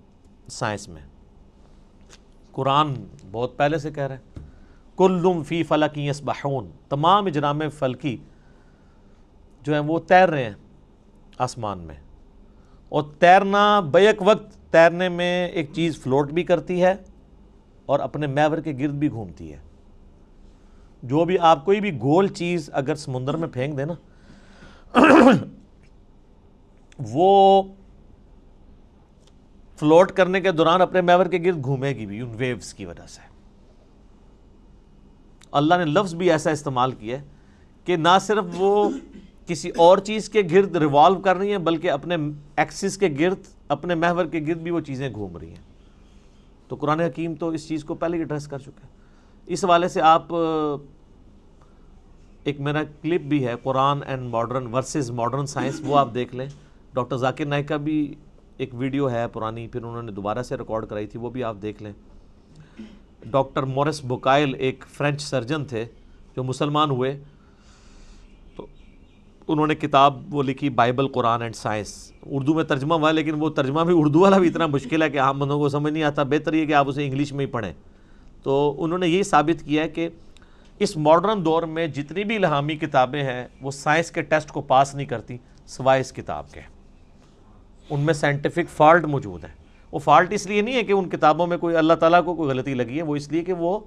سائنس میں. قرآن بہت پہلے سے کہہ رہا ہے کلٌ فی فلک یسبحون, تمام اجرام فلکی جو ہیں وہ تیر رہے ہیں آسمان میں, اور تیرنا بیک وقت تیرنے میں ایک چیز فلوٹ بھی کرتی ہے اور اپنے محور کے گرد بھی گھومتی ہے. جو بھی آپ کوئی بھی گول چیز اگر سمندر میں پھینک دیں نا وہ فلوٹ کرنے کے دوران اپنے محور کے گرد گھومے گی بھی ان ویوز کی وجہ سے. اللہ نے لفظ بھی ایسا استعمال کیا ہے کہ نہ صرف وہ کسی اور چیز کے گرد ریوالو کر رہی ہیں بلکہ اپنے ایکسس کے گرد, اپنے محور کے گرد بھی وہ چیزیں گھوم رہی ہیں. تو قرآن حکیم تو اس چیز کو پہلے ہی ایڈریس کر چکا ہے. اس حوالے سے آپ ایک میرا کلپ بھی ہے Quran and modern versus modern science, وہ آپ دیکھ لیں. ڈاکٹر ذاکر نائک کا بھی ایک ویڈیو ہے پرانی, پھر انہوں نے دوبارہ سے ریکارڈ کرائی تھی, وہ بھی آپ دیکھ لیں. ڈاکٹر مورس بوکائل ایک فرینچ سرجن تھے جو مسلمان ہوئے, تو انہوں نے کتاب وہ لکھی Bible Quran and science, Urdu میں ترجمہ ہوا ہے, لیکن وہ ترجمہ بھی اردو والا بھی اتنا مشکل ہے کہ عام بندوں کو سمجھ نہیں آتا. بہتر یہ کہ آپ اسے انگلش میں ہی پڑھیں. تو انہوں نے یہی ثابت کیا ہے کہ اس ماڈرن دور میں جتنی بھی الہامی کتابیں ہیں وہ سائنس کے ٹیسٹ کو پاس نہیں کرتی سوائے اس کتاب کے. ان میں سائنٹیفک فالٹ موجود ہے. وہ فالٹ اس لیے نہیں ہے کہ ان کتابوں میں کوئی اللہ تعالیٰ کو کوئی غلطی لگی ہے, وہ اس لیے کہ وہ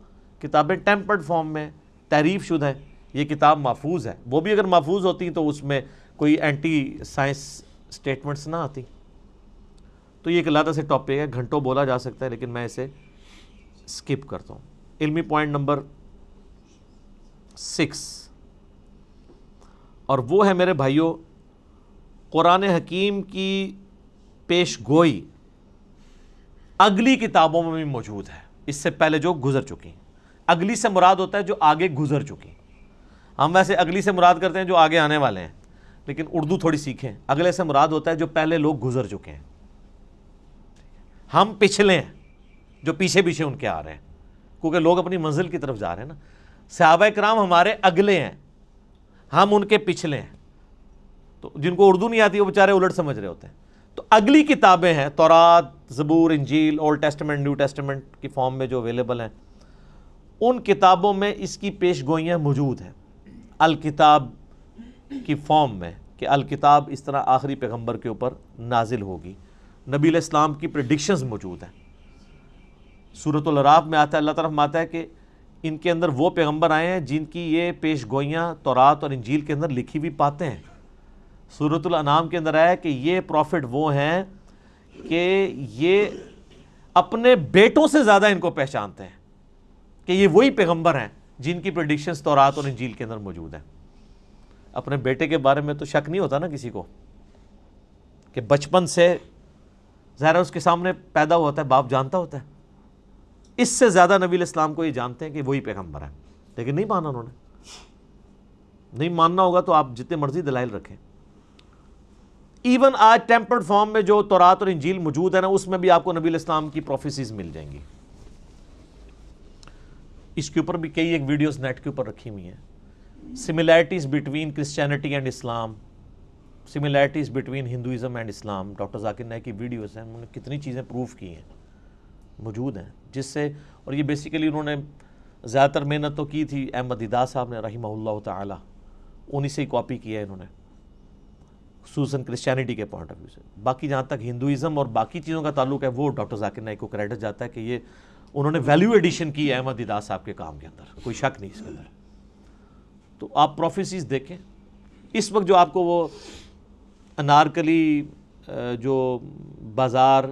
کتابیں ٹیمپرڈ فارم میں تحریف شدہ ہیں. یہ کتاب محفوظ ہے, وہ بھی اگر محفوظ ہوتی تو اس میں کوئی اینٹی سائنس سٹیٹمنٹس نہ آتی. تو یہ ایک علیحدہ سے ٹاپک ہے, گھنٹوں بولا جا سکتا ہے, لیکن میں اسے سکپ کرتا ہوں. علمی پوائنٹ نمبر 6, اور وہ ہے میرے بھائیوں قرآن حکیم کی پیش گوئی اگلی کتابوں میں بھی موجود ہے, اس سے پہلے جو گزر چکی. اگلی سے مراد ہوتا ہے جو آگے گزر چکی. ہم ویسے اگلی سے مراد کرتے ہیں جو آگے آنے والے ہیں, لیکن اردو تھوڑی سیکھیں. اگلے سے مراد ہوتا ہے جو پہلے لوگ گزر چکے ہیں. ہم پچھلے ہیں جو پیچھے پیچھے ان کے آ رہے ہیں, کیونکہ لوگ اپنی منزل کی طرف جا رہے ہیں نا. صحابہ کرام ہمارے اگلے ہیں, ہم ان کے پچھلے ہیں. تو جن کو اردو نہیں آتی وہ بیچارے الٹ سمجھ رہے ہوتے ہیں. تو اگلی کتابیں ہیں تورات, زبور, انجیل, اولڈ ٹیسٹمنٹ, نیو ٹیسٹمنٹ کی فارم میں جو اویلیبل ہیں, ان کتابوں میں اس کی پیش گوئیاں موجود ہیں الکتاب کی فارم میں, کہ الکتاب اس طرح آخری پیغمبر کے اوپر نازل ہوگی. نبی علیہ السلام کی پریڈکشنز موجود ہیں. سورۃ الاعراف میں آتا ہے, اللہ تعالیٰ فرماتا ہے کہ ان کے اندر وہ پیغمبر آئے ہیں جن کی یہ پیش گوئیاں تورات اور انجیل کے اندر لکھی ہوئی پاتے ہیں. سورۃ الانعام کے اندر آیا کہ یہ پروفٹ وہ ہیں کہ یہ اپنے بیٹوں سے زیادہ ان کو پہچانتے ہیں, کہ یہ وہی پیغمبر ہیں جن کی پریڈکشنز تورات اور انجیل کے اندر موجود ہیں. اپنے بیٹے کے بارے میں تو شک نہیں ہوتا نا کسی کو, کہ بچپن سے ظاہر اس کے سامنے پیدا ہوتا ہے, باپ جانتا ہوتا ہے. اس سے زیادہ نبی علیہ السلام کو یہ جانتے ہیں کہ وہی پیغمبر ہیں, لیکن نہیں مانا انہوں نے. نہیں ماننا ہوگا تو آپ جتنے مرضی دلائل رکھیں. ایون آج ٹیمپرڈ فارم میں جو تورات اور انجیل موجود ہے نا, اس میں بھی آپ کو نبی علیہ السلام کی پروفیسیز مل جائیں گی. اس کے اوپر بھی کئی ایک ویڈیوز نیٹ کے اوپر رکھی ہوئی ہیں. Similarities between Christianity and Islam, similarities between Hinduism and Islam. Doctor Zakir Naik کی ویڈیوز ہیں, انہوں نے کتنی چیزیں پروف کی ہیں, موجود ہیں, جس سے, اور یہ بیسیکلی انہوں نے زیادہ تر محنت تو کی تھی احمد دیدار صاحب نے رحمہ اللہ تعالی, انہی سے ہی کاپی کیا ہے انہوں نے, خصوصاً کرسچینٹی کے پوائنٹ آف ویو سے. باقی جہاں تک ہندوازم اور باقی چیزوں کا تعلق ہے وہ ڈاکٹر ذاکر نائک کو کریڈٹ جاتا ہے کہ یہ انہوں نے ویلیو ایڈیشن کی ہے احمد دیدار صاحب کے کام کے اندر, کوئی شک نہیں اس کے اندر. تو آپ پروفیسیز دیکھیں. اس وقت جو آپ کو وہ انارکلی جو بازار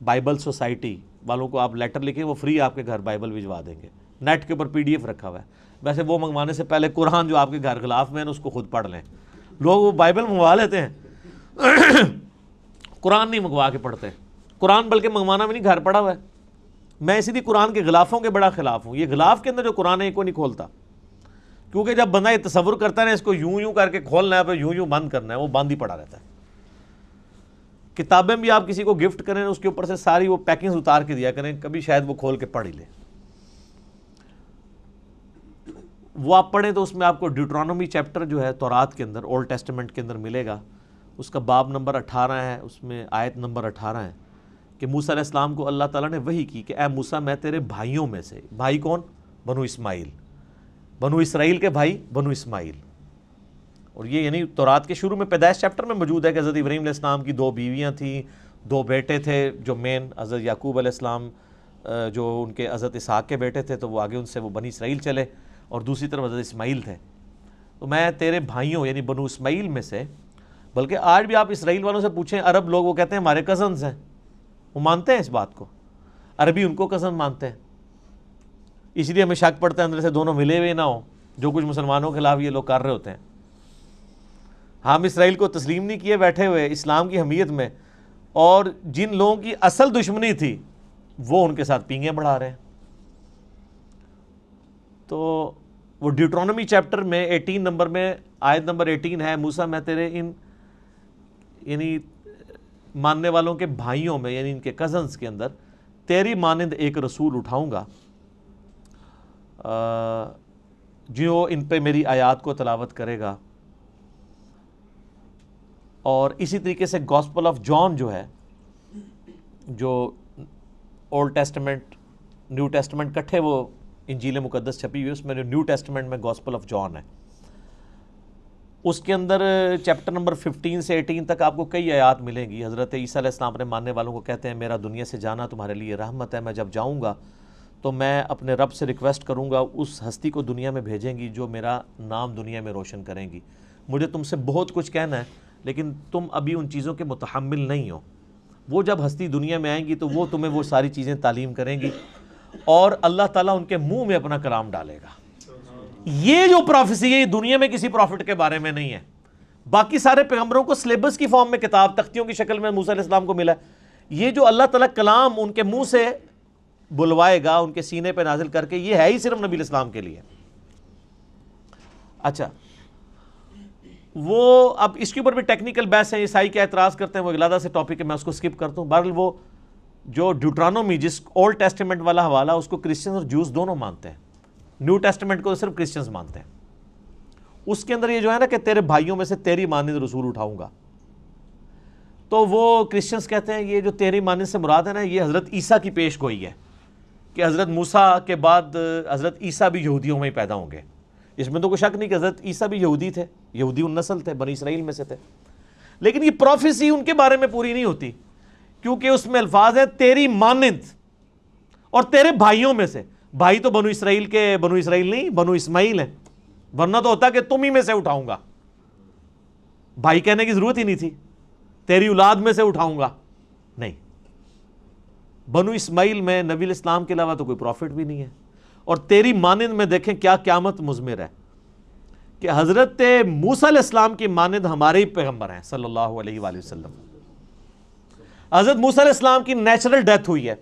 بائبل سوسائٹی والوں کو آپ لیٹر لکھیں, وہ فری آپ کے گھر بائبل بھجوا دیں گے. نیٹ کے اوپر PDF رکھا ہوا ہے. ویسے وہ منگوانے سے پہلے قرآن جو آپ کے گھر غلاف میں ہے اس کو خود پڑھ لیں. لوگ وہ بائبل منگوا لیتے ہیں, قرآن نہیں منگوا کے پڑھتے. قرآن بلکہ منگوانا بھی نہیں, گھر پڑا ہوا ہے. میں اسی لیے قرآن کے غلافوں کے بڑا خلاف ہوں. یہ غلاف کے اندر جو قرآن ہے کو نہیں کھولتا, کیونکہ جب بندہ یہ تصور کرتا ہے نا اس کو یوں یوں کر کے کھولنا ہے, پھر یوں یوں بند کرنا ہے, وہ بند ہی پڑا رہتا ہے. کتابیں بھی آپ کسی کو گفٹ کریں اس کے اوپر سے ساری وہ پیکنگز اتار کے دیا کریں, کبھی شاید وہ کھول کے پڑھ ہی لے. وہ آپ پڑھیں تو اس میں آپ کو ڈیوٹرانومی چیپٹر جو ہے تورات کے اندر، اولڈ ٹیسٹمنٹ کے اندر ملے گا، اس کا باب نمبر 18 ہے، اس میں آیت نمبر 18 ہے کہ موسیٰ علیہ السلام کو اللہ تعالیٰ نے وحی کی کہ اے موسیٰ میں تیرے بھائیوں میں سے، بھائی کون؟ بنو اسماعیل، بنو اسرائیل کے بھائی بنو اسماعیل. اور یہ یعنی تورات کے شروع میں پیدائش چیپٹر میں موجود ہے کہ حضرت ابراہیم علیہ السلام کی 2 بیویاں تھیں، 2 بیٹے تھے، جو مین حضرت یعقوب علیہ السلام جو ان کے حضرت اسحاق کے بیٹے تھے، تو وہ آگے ان سے وہ بنی اسرائیل چلے، اور دوسری طرف حضرت اسماعیل تھے. تو میں تیرے بھائیوں یعنی بنو اسماعیل میں سے، بلکہ آج بھی آپ اسرائیل والوں سے پوچھیں، عرب لوگ وہ کہتے ہیں ہمارے کزنز ہیں، وہ مانتے ہیں اس بات کو، عربی ان کو کزن مانتے ہیں. اس لیے ہمیں شک پڑتا ہے اندر سے دونوں ملے ہوئے نہ ہوں، جو کچھ مسلمانوں کے خلاف یہ لوگ کر رہے ہوتے ہیں. ہم اسرائیل کو تسلیم نہیں کیے بیٹھے ہوئے اسلام کی حمیت میں، اور جن لوگوں کی اصل دشمنی تھی وہ ان کے ساتھ پینگیں بڑھا رہے ہیں. تو وہ ڈیوٹرانومی چیپٹر میں 18 نمبر میں آیت نمبر 18 ہے، موسیٰ میں تیرے ان یعنی ماننے والوں کے بھائیوں میں یعنی ان کے کزنز کے اندر تیری مانند ایک رسول اٹھاؤں گا جو ان پہ میری آیات کو تلاوت کرے گا. اور اسی طریقے سے گاسپل آف جان جو ہے، جو اولڈ ٹیسٹمنٹ نیو ٹیسٹمنٹ کٹھے وہ انجیل مقدس چھپی ہوئی ہے، اس میں جو نیو ٹیسٹمنٹ میں گاسپل آف جان ہے، اس کے اندر چیپٹر نمبر 15 سے 18 تک آپ کو کئی آیات ملیں گی. حضرت عیسیٰ علیہ السلام اپنے ماننے والوں کو کہتے ہیں میرا دنیا سے جانا تمہارے لیے رحمت ہے، میں جب جاؤں گا تو میں اپنے رب سے ریکویسٹ کروں گا اس ہستی کو دنیا میں بھیجیں گی جو میرا نام دنیا میں روشن کریں گی. مجھے تم سے بہت کچھ کہنا ہے لیکن تم ابھی ان چیزوں کے متحمل نہیں ہو. وہ جب ہستی دنیا میں آئیں گی تو وہ تمہیں وہ ساری چیزیں تعلیم کریں گی، اور اللہ تعالیٰ ان کے منہ میں اپنا کلام ڈالے گا. یہ جو پروفیسی ہے یہ دنیا میں کسی پروفٹ کے بارے میں نہیں ہے. باقی سارے پیغمبروں کو سلیبس کی فارم میں کتاب تختیوں کی شکل میں موسیٰ علیہ السلام کو ملا ہے. یہ جو اللہ تعالیٰ کلام ان کے منہ سے بلوائے گا، ان کے سینے پہ نازل کر کے، یہ ہے ہی صرف نبی علیہ السلام کے لیے. اچھا، وہ اب اس کے اوپر بھی ٹیکنیکل بحث ہے، عیسائی کیا اعتراض کرتے ہیں، وہ علیحدہ سے ٹاپک ہے، میں اس کو سکپ کرتا ہوں. بہرحال وہ جو ڈیوٹرانومی جس اولڈ ٹیسٹمنٹ والا حوالہ، اس کو کرسچنز اور جوز دونوں مانتے ہیں. نیو ٹیسٹمنٹ کو صرف کرسچنز مانتے ہیں. اس کے اندر یہ جو ہے نا کہ تیرے بھائیوں میں سے تیری مانند رسول اٹھاؤں گا، تو وہ کرسچنز کہتے ہیں یہ جو تیری مانند سے مراد ہے نا، یہ حضرت عیسیٰ کی پیش گوئی ہے کہ حضرت موسیٰ کے بعد حضرت عیسیٰ بھی یہودیوں میں ہی پیدا ہوں گے. اس میں تو کوئی شک نہیں کہ حضرت عیسیٰ بھی یہودی تھے، یہودی النسل تھے، بنی اسرائیل میں سے تھے. لیکن یہ پروفیسی ان کے بارے میں پوری نہیں ہوتی، کیونکہ اس میں الفاظ ہے تیری مانند اور تیرے بھائیوں میں سے. بھائی تو بنو اسرائیل کے بنو اسرائیل نہیں، بنو اسماعیل ہیں، ورنہ تو ہوتا کہ تم ہی میں سے اٹھاؤں گا. بھائی کہنے کی ضرورت ہی نہیں تھی، تیری اولاد میں سے اٹھاؤں گا. نہیں، بنو اسماعیل میں نبی علیہ السلام کے علاوہ تو کوئی پروفٹ بھی نہیں ہے. اور تیری مانند میں دیکھیں کیا قیامت مضمر ہے کہ حضرت موسیٰ علیہ السلام کی مانند ہمارے ہی پیغمبر ہیں صلی اللہ علیہ وآلہ وسلم. حضرت موسیٰ علیہ السلام کی نیچرل ڈیتھ ہوئی ہے،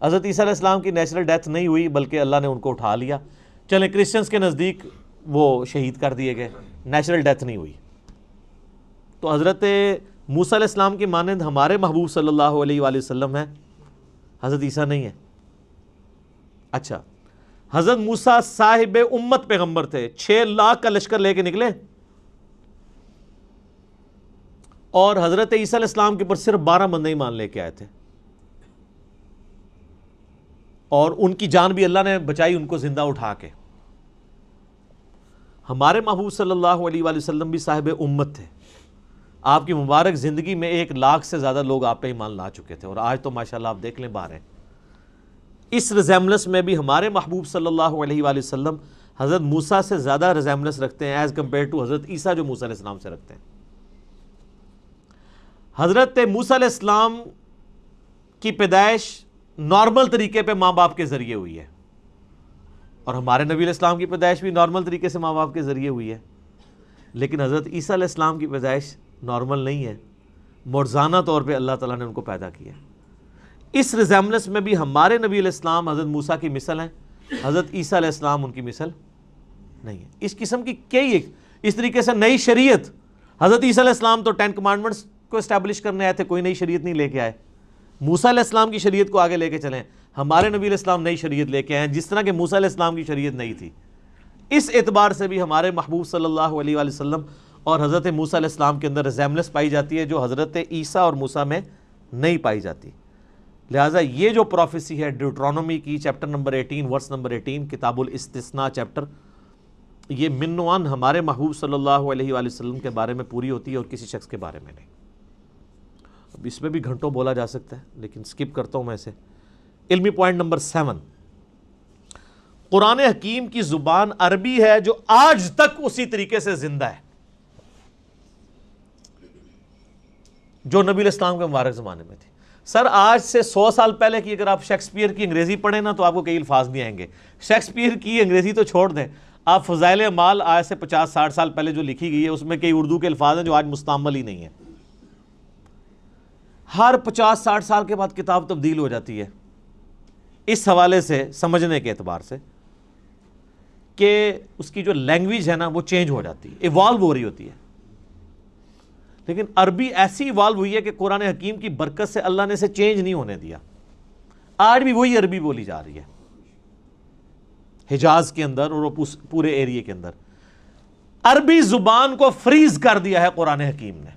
حضرت عیسیٰ علیہ السلام کی نیچرل ڈیتھ نہیں ہوئی، بلکہ اللہ نے ان کو اٹھا لیا. چلیں کرسچنز کے نزدیک وہ شہید کر دیے گئے، نیچرل ڈیتھ نہیں ہوئی. تو حضرت موسیٰ علیہ السلام کی مانند ہمارے محبوب صلی اللہ علیہ وآلہ وسلم ہیں، حضرت عیسیٰ نہیں ہے. اچھا، حضرت موسیٰ صاحب امت پیغمبر تھے، 6 لاکھ کا لشکر لے کے نکلے، اور حضرت عیسیٰ علیہ السلام کے اوپر صرف 12 بندے ایمان لے کے آئے تھے، اور ان کی جان بھی اللہ نے بچائی ان کو زندہ اٹھا کے. ہمارے محبوب صلی اللہ علیہ وآلہ وسلم بھی صاحب امت تھے. آپ کی مبارک زندگی میں 1 لاکھ سے زیادہ لوگ آپ پہ ایمان لا چکے تھے، اور آج تو ماشاءاللہ آپ دیکھ لیں باہر ہیں. اس ریزیملنس میں بھی ہمارے محبوب صلی اللہ علیہ وآلہ وسلم حضرت موسیٰ سے زیادہ ریزیملنس رکھتے ہیں ایز کمپیئر ٹو حضرت عیسیٰ جو موسیٰ علیہ السلام سے رکھتے ہیں. حضرت موسیٰ علیہ السلام کی پیدائش نارمل طریقے پہ ماں باپ کے ذریعے ہوئی ہے، اور ہمارے نبی علیہ السلام کی پیدائش بھی نارمل طریقے سے ماں باپ کے ذریعے ہوئی ہے. لیکن حضرت عیسیٰ علیہ السلام کی پیدائش نارمل نہیں ہے، معجزانہ طور پہ اللہ تعالیٰ نے ان کو پیدا کیا. اس ریزیملنس میں بھی ہمارے نبی علیہ السلام حضرت موسیٰ کی مثل ہیں، حضرت عیسیٰ علیہ السلام ان کی مثل نہیں ہے. اس قسم کی کئی اس طریقے سے نئی شریعت، حضرت عیسیٰ علیہ السلام تو 10 کمانڈمنٹس کو اسٹیبلش کرنے آئے تھے، کوئی نئی شریعت نہیں لے کے آئے. موسیٰ علیہ السلام کی شریعت کو آگے لے کے چلیں. ہمارے نبی علیہ السلام نئی شریعت لے کے آئے ہیں، جس طرح کہ موسیٰ علیہ السلام کی شریعت نہیں تھی. اس اعتبار سے بھی ہمارے محبوب صلی اللہ علیہ وآلہ وسلم اور حضرت موسیٰ علیہ السلام کے اندر ریزیمبلنس پائی جاتی ہے جو حضرت عیسیٰ اور موسیٰ میں نہیں پائی جاتی. لہٰذا یہ جو پروفیسی ہے ڈیوٹرانومی کی چیپٹر نمبر 18 ورس نمبر 18 کتاب الاستثناء چیپٹر، یہ من و عن ہمارے محبوب صلی اللہ علیہ وآلہ وسلم کے بارے میں پوری ہوتی ہے اور کسی شخص کے بارے میں نہیں. اب اس میں بھی گھنٹوں بولا جا سکتا ہے لیکن سکپ کرتا ہوں میں اسے. علمی پوائنٹ نمبر 7، قرآن حکیم کی زبان عربی ہے جو آج تک اسی طریقے سے زندہ ہے جو نبی علیہ السلام کے مبارک زمانے میں تھی. سر آج سے 100 سال پہلے کی اگر آپ شیکسپیئر کی انگریزی پڑھیں نا تو آپ کو کئی الفاظ نہیں آئیں گے. شیکسپیئر کی انگریزی تو چھوڑ دیں، آپ فضائل اعمال آج سے 50-60 سال پہلے جو لکھی گئی ہے اس میں کئی اردو کے الفاظ ہیں جو آج مستعمل ہی نہیں ہیں. ہر 50-60 سال کے بعد کتاب تبدیل ہو جاتی ہے اس حوالے سے سمجھنے کے اعتبار سے کہ اس کی جو لینگویج ہے نا وہ چینج ہو جاتی ہے، ایوالو ہو رہی ہوتی ہے. لیکن عربی ایسی ایوالو ہوئی ہے کہ قرآن حکیم کی برکت سے اللہ نے اسے چینج نہیں ہونے دیا. آج بھی وہی عربی بولی جا رہی ہے حجاز کے اندر اور پورے ایریے کے اندر. عربی زبان کو فریز کر دیا ہے قرآن حکیم نے.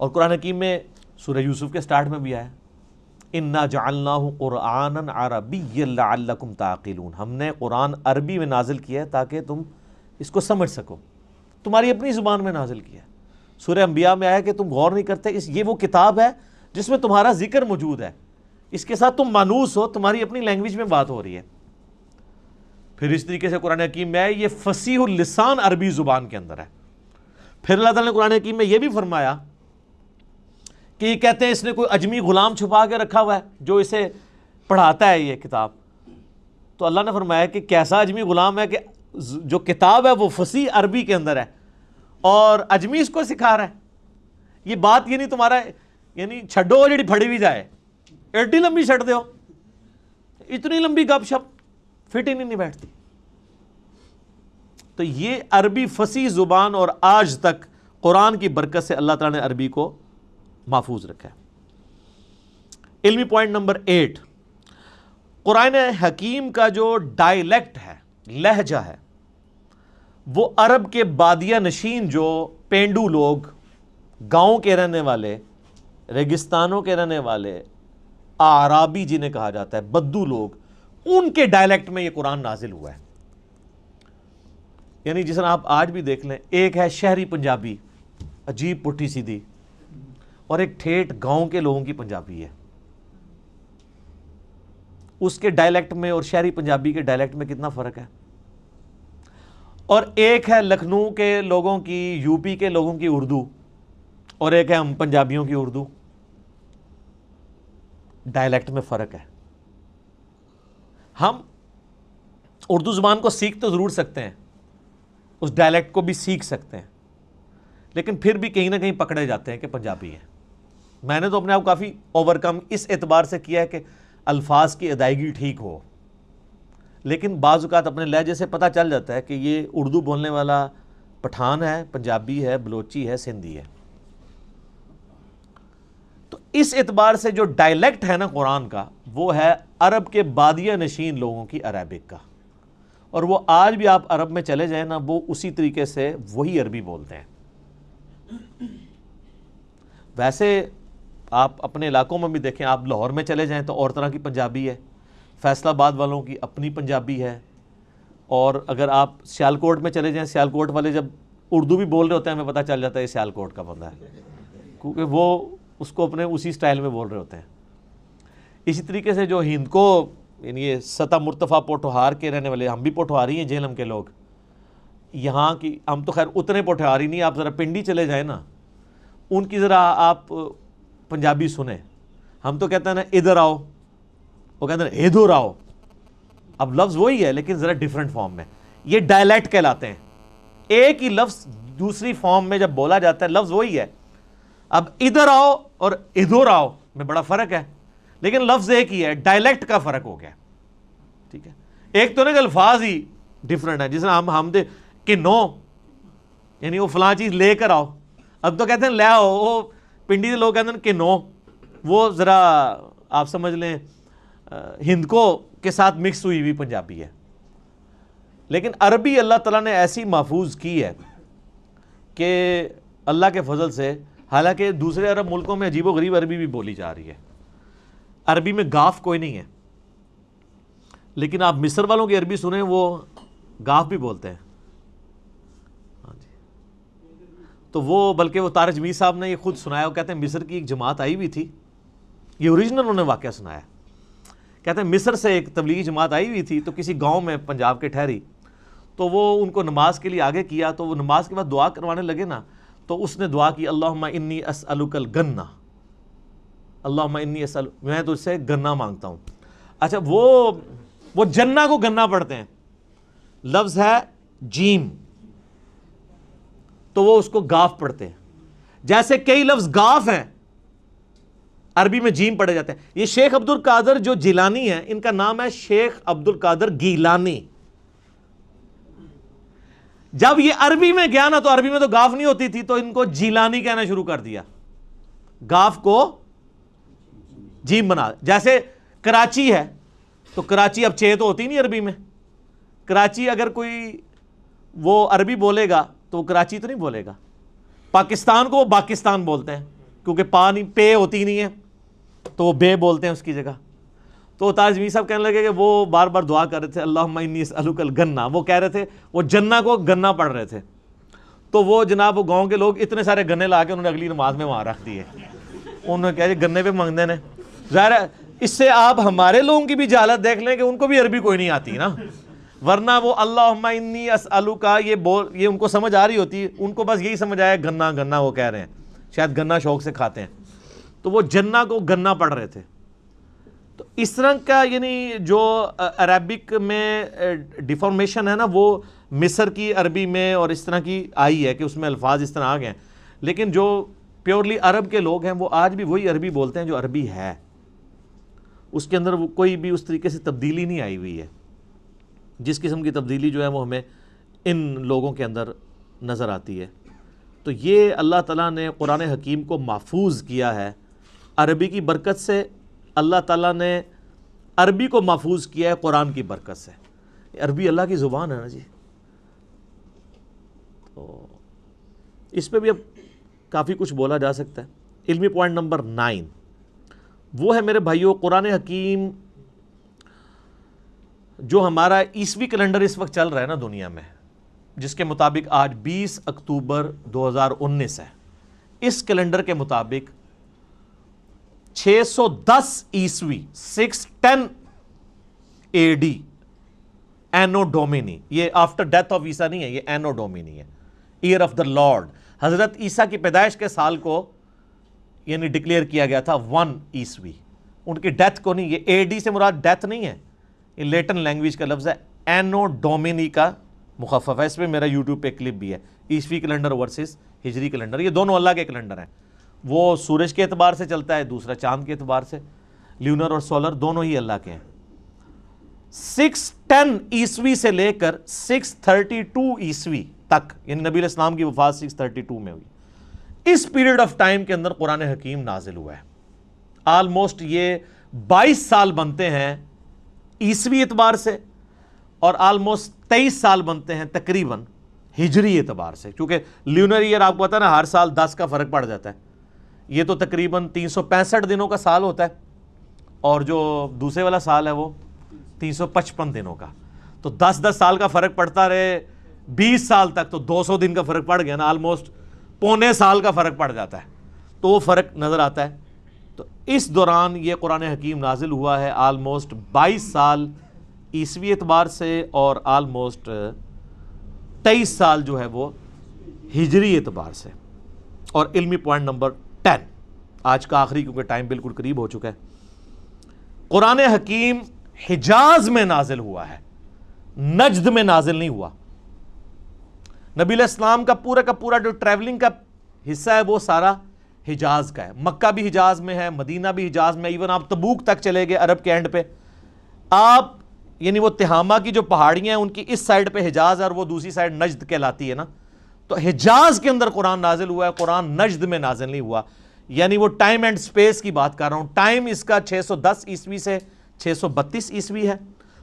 اور قرآن حکیم میں سورہ یوسف کے سٹارٹ میں بھی آیا اِنَّا جَعَلْنَاهُ قُرْآنًا عَرَبِيًّا لَعَلَّكُمْ تَعْقِلُونَ. ہم نے قرآن عربی میں نازل کیا ہے تاکہ تم اس کو سمجھ سکو، تمہاری اپنی زبان میں نازل کیا ہے. سورہ انبیاء میں آیا کہ تم غور نہیں کرتے، یہ وہ کتاب ہے جس میں تمہارا ذکر موجود ہے، اس کے ساتھ تم مانوس ہو، تمہاری اپنی لینگویج میں بات ہو رہی ہے. پھر اس طریقے سے قرآن حکیم میں ہے یہ فصیح اللسان عربی زبان کے اندر ہے. پھر اللہ تعالیٰ نے قرآن حکیم میں یہ بھی فرمایا کہ یہ کہتے ہیں اس نے کوئی اجمی غلام چھپا کے رکھا ہوا ہے جو اسے پڑھاتا ہے یہ کتاب. تو اللہ نے فرمایا کہ کیسا اجمی غلام ہے کہ جو کتاب ہے وہ فصیح عربی کے اندر ہے اور اجمی اس کو سکھا رہا ہے. یہ بات یہ نہیں تمہارا یعنی چھڈو جڑی پھڑی بھی جائے ایڈی لمبی چھڑ دے ہو، اتنی لمبی گپ شپ فٹ ہی نہیں بیٹھتی. تو یہ عربی فصیح زبان اور آج تک قرآن کی برکت سے اللہ تعالیٰ نے عربی کو محفوظ رکھا ہے. علمی پوائنٹ نمبر 8، قرآن حکیم کا جو ڈائلیکٹ ہے، لہجہ ہے، وہ عرب کے بادیہ نشین جو پینڈو لوگ، گاؤں کے رہنے والے، ریگستانوں کے رہنے والے، اعرابی جنہیں کہا جاتا ہے، بدو لوگ، ان کے ڈائلیکٹ میں یہ قرآن نازل ہوا ہے. یعنی جس طرح آپ آج بھی دیکھ لیں، ایک ہے شہری پنجابی عجیب پٹھی سیدھی، اور ایک ٹھیٹھ گاؤں کے لوگوں کی پنجابی ہے. اس کے ڈائلیکٹ میں اور شہری پنجابی کے ڈائلیکٹ میں کتنا فرق ہے. اور ایک ہے لکھنؤ کے لوگوں کی، یو پی کے لوگوں کی اردو، اور ایک ہے ہم پنجابیوں کی اردو. ڈائلیکٹ میں فرق ہے. ہم اردو زبان کو سیکھ تو ضرور سکتے ہیں، اس ڈائلیکٹ کو بھی سیکھ سکتے ہیں، لیکن پھر بھی کہیں نہ کہیں پکڑے جاتے ہیں کہ پنجابی ہیں. میں نے تو اپنے آپ کافی اوورکم اس اعتبار سے کیا ہے کہ الفاظ کی ادائیگی ٹھیک ہو، لیکن بعض اوقات اپنے لہجے سے پتہ چل جاتا ہے کہ یہ اردو بولنے والا پٹھان ہے، پنجابی ہے، بلوچی ہے، سندھی ہے. تو اس اعتبار سے جو ڈائلیکٹ ہے نا قرآن کا، وہ ہے عرب کے بادیہ نشین لوگوں کی عربک کا. اور وہ آج بھی آپ عرب میں چلے جائیں نا، وہ اسی طریقے سے وہی عربی بولتے ہیں. ویسے آپ اپنے علاقوں میں بھی دیکھیں، آپ لاہور میں چلے جائیں تو اور طرح کی پنجابی ہے، فیصل آباد والوں کی اپنی پنجابی ہے. اور اگر آپ سیالکوٹ میں چلے جائیں، سیالکوٹ والے جب اردو بھی بول رہے ہوتے ہیں ہمیں پتہ چل جاتا ہے یہ سیالکوٹ کا بندہ ہے، کیونکہ وہ اس کو اپنے اسی سٹائل میں بول رہے ہوتے ہیں. اسی طریقے سے جو ہند کو یعنی یہ سطح مرتفع پوٹھوہار کے رہنے والے، ہم بھی پوٹھوہاری ہیں جہلم کے لوگ، یہاں کی ہم تو خیر اتنے پوٹھوہاری نہیں، آپ ذرا پنڈی چلے جائیں نا، ان کی ذرا آپ پنجابی سنیں. ہم تو کہتے ہیں نا ادھر آؤ، وہ کہتے ہیں ادھر آؤ. اب لفظ وہی ہے لیکن ذرا ڈیفرنٹ فارم میں. یہ ڈائلیکٹ کہلاتے ہیں. ایک ہی لفظ دوسری فارم میں جب بولا جاتا ہے لفظ وہی ہے. اب ادھر آؤ اور ادھر آؤ میں بڑا فرق ہے، لیکن لفظ ایک ہی ہے، ڈائلیکٹ کا فرق ہو گیا. ٹھیک ہے، ایک تو نہیں کہ الفاظ ہی ڈیفرنٹ ہے. جس طرح ہم دے کہ نو یعنی وہ فلاں چیز لے کر آؤ، اب تو کہتے ہیں لے آؤ. وہ پنڈی کے لوگ کہتے ہیں کہ نو، وہ ذرا آپ سمجھ لیں ہندکو کے ساتھ مکس ہوئی ہوئی پنجابی ہے، لیکن عربی اللہ تعالیٰ نے ایسی محفوظ کی ہے کہ اللہ کے فضل سے، حالانکہ دوسرے عرب ملکوں میں عجیب و غریب عربی بھی بولی جا رہی ہے، عربی میں گاف کوئی نہیں ہے، لیکن آپ مصر والوں کی عربی سنیں وہ گاف بھی بولتے ہیں. ہاں جی، تو وہ بلکہ وہ طارق جمیل صاحب نے یہ خود سنایا، وہ کہتے ہیں مصر کی ایک جماعت آئی ہوئی تھی، یہ اوریجنل انہوں نے واقعہ سنایا. کہتے ہیں مصر سے ایک تبلیغی جماعت آئی ہوئی تھی، تو کسی گاؤں میں پنجاب کے ٹھہری، تو وہ ان کو نماز کے لیے آگے کیا، تو وہ نماز کے بعد دعا کروانے لگے نا، تو اس نے دعا کی اللہم انی اسألک الگنہ، اللہم انی اسألک، میں تو اس سے گنہ مانگتا ہوں. اچھا وہ جنہ کو گنہ پڑھتے ہیں، لفظ ہے جیم، تو وہ اس کو گاف پڑھتے ہیں. جیسے کئی لفظ گاف ہیں عربی میں جیم پڑھے جاتے ہیں. یہ شیخ عبد القادر جو جیلانی ہے، ان کا نام ہے شیخ عبد القادر گیلانی. جب یہ عربی میں گیا نا، تو عربی میں تو گاف نہیں ہوتی تھی، تو ان کو جیلانی کہنا شروع کر دیا، گاف کو جیم بنا. جیسے کراچی ہے، تو کراچی اب چھ تو ہوتی نہیں عربی میں، کراچی اگر کوئی وہ عربی بولے گا تو وہ کراچی تو نہیں بولے گا. پاکستان کو وہ باکستان بولتے ہیں، کیونکہ پا نہیں، پے ہوتی نہیں ہے، تو وہ بے بولتے ہیں اس کی جگہ. تو طارق جمیل صاحب کہنے لگے کہ وہ بار بار دعا کر رہے تھے اللہم انی اسألک الگنہ، وہ کہہ رہے تھے، وہ جنہ کو گنہ پڑھ رہے تھے. تو وہ جناب وہ گاؤں کے لوگ اتنے سارے گنے لا کے انہوں نے اگلی نماز میں وہاں رکھ دیے. انہوں نے کہا جی گنے پہ مانگتے ہیں. ظاہر ہے اس سے آپ ہمارے لوگوں کی بھی جہالت دیکھ لیں کہ ان کو بھی عربی کوئی نہیں آتی نا، ورنہ وہ اللہم انی اسألک یہ ان کو سمجھ آ رہی ہوتی، ان کو بس یہی سمجھ آیا گنا گنا وہ کہہ رہے ہیں، شاید گنا شوق سے کھاتے ہیں. تو وہ جنہ کو گنا پڑھ رہے تھے. تو اس طرح کا یعنی جو عربک میں ڈیفارمیشن ہے نا، وہ مصر کی عربی میں اور اس طرح کی آئی ہے کہ اس میں الفاظ اس طرح آ گئے ہیں. لیکن جو پیورلی عرب کے لوگ ہیں وہ آج بھی وہی عربی بولتے ہیں جو عربی ہے، اس کے اندر وہ کوئی بھی اس طریقے سے تبدیلی نہیں آئی ہوئی ہے. جس قسم کی تبدیلی جو ہے وہ ہمیں ان لوگوں کے اندر نظر آتی ہے. تو یہ اللہ تعالیٰ نے قرآن حکیم کو محفوظ کیا ہے عربی کی برکت سے. اللہ تعالیٰ نے عربی کو محفوظ کیا ہے قرآن کی برکت سے. عربی اللہ کی زبان ہے نا جی. تو اس پہ بھی اب کافی کچھ بولا جا سکتا ہے. علمی پوائنٹ نمبر 9 وہ ہے میرے بھائیوں، قرآن حکیم جو ہمارا عیسوی کیلنڈر اس وقت چل رہا ہے نا دنیا میں، جس کے مطابق آج 20 اکتوبر 2019 ہے، اس کیلنڈر کے مطابق 610 عیسوی 610 AD اینو ڈومینی، یہ آفٹر ڈیتھ آف عیسیٰ نہیں ہے، یہ اینو ڈومینی ہے، ایئر آف دا لارڈ. حضرت عیسیٰ کی پیدائش کے سال کو یعنی ڈکلیئر کیا گیا تھا 1 عیسوی، ان کی ڈیتھ کو نہیں. یہ AD سے مراد ڈیتھ نہیں ہے، یہ لیٹن لینگویج کا لفظ ہے، اینو ڈومینی کا مخفف ہے. اس پہ میرا یوٹیوب پہ کلپ بھی ہے، عیسوی کیلنڈر ورسز ہجری کیلنڈر. یہ دونوں اللہ کے کیلنڈر ہیں، وہ سورج کے اعتبار سے چلتا ہے، دوسرا چاند کے اعتبار سے، لیونر اور سولر دونوں ہی اللہ کے ہیں. 610 عیسوی سے لے کر 632 عیسوی تک، یعنی نبی علیہ السلام کی وفات 632 میں ہوئی، اس پیریڈ آف ٹائم کے اندر قرآن حکیم نازل ہوا ہے. آلموسٹ یہ 22 سال بنتے ہیں عیسوی اعتبار سے، اور آلموسٹ 23 سال بنتے ہیں تقریباً ہجری اعتبار سے، کیونکہ لیونر ایئر آپ کو پتا نا ہر سال 10 کا فرق پڑ جاتا ہے. یہ تو تقریباً 365 دنوں کا سال ہوتا ہے، اور جو دوسرے والا سال ہے وہ 355 دنوں کا. تو 10 سال کا فرق پڑتا رہے 20 سال تک، تو 200 دن کا فرق پڑ گیا نا، آلموسٹ پونے سال کا فرق پڑ جاتا ہے. تو وہ فرق نظر آتا ہے. تو اس دوران یہ قرآن حکیم نازل ہوا ہے، آلموسٹ 22 سال عیسوی اعتبار سے، اور آلموسٹ 23 سال جو ہے وہ ہجری اعتبار سے. اور علمی پوائنٹ نمبر 10 آج کا آخری، کیونکہ ٹائم بالکل قریب ہو چکا ہے، قرآن حکیم حجاز میں نازل ہوا ہے، نجد میں نازل نہیں ہوا. نبی علیہ السلام کا پورا جو ٹریولنگ کا حصہ ہے وہ سارا حجاز کا ہے. مکہ بھی حجاز میں ہے، مدینہ بھی حجاز میں، ایون آپ تبوک تک چلے گئے عرب کے اینڈ پہ، آپ یعنی وہ تہامہ کی جو پہاڑیاں ہیں ان کی اس سائڈ پہ حجاز ہے، اور وہ دوسری سائڈ نجد کہلاتی ہے نا. تو حجاز کے اندر قرآن نازل ہوا ہے، قرآن نجد میں نازل نہیں ہوا. یعنی وہ ٹائم اینڈ سپیس کی بات کر رہا ہوں. ٹائم اس کا 610 عیسوی سے 632 عیسوی ہے،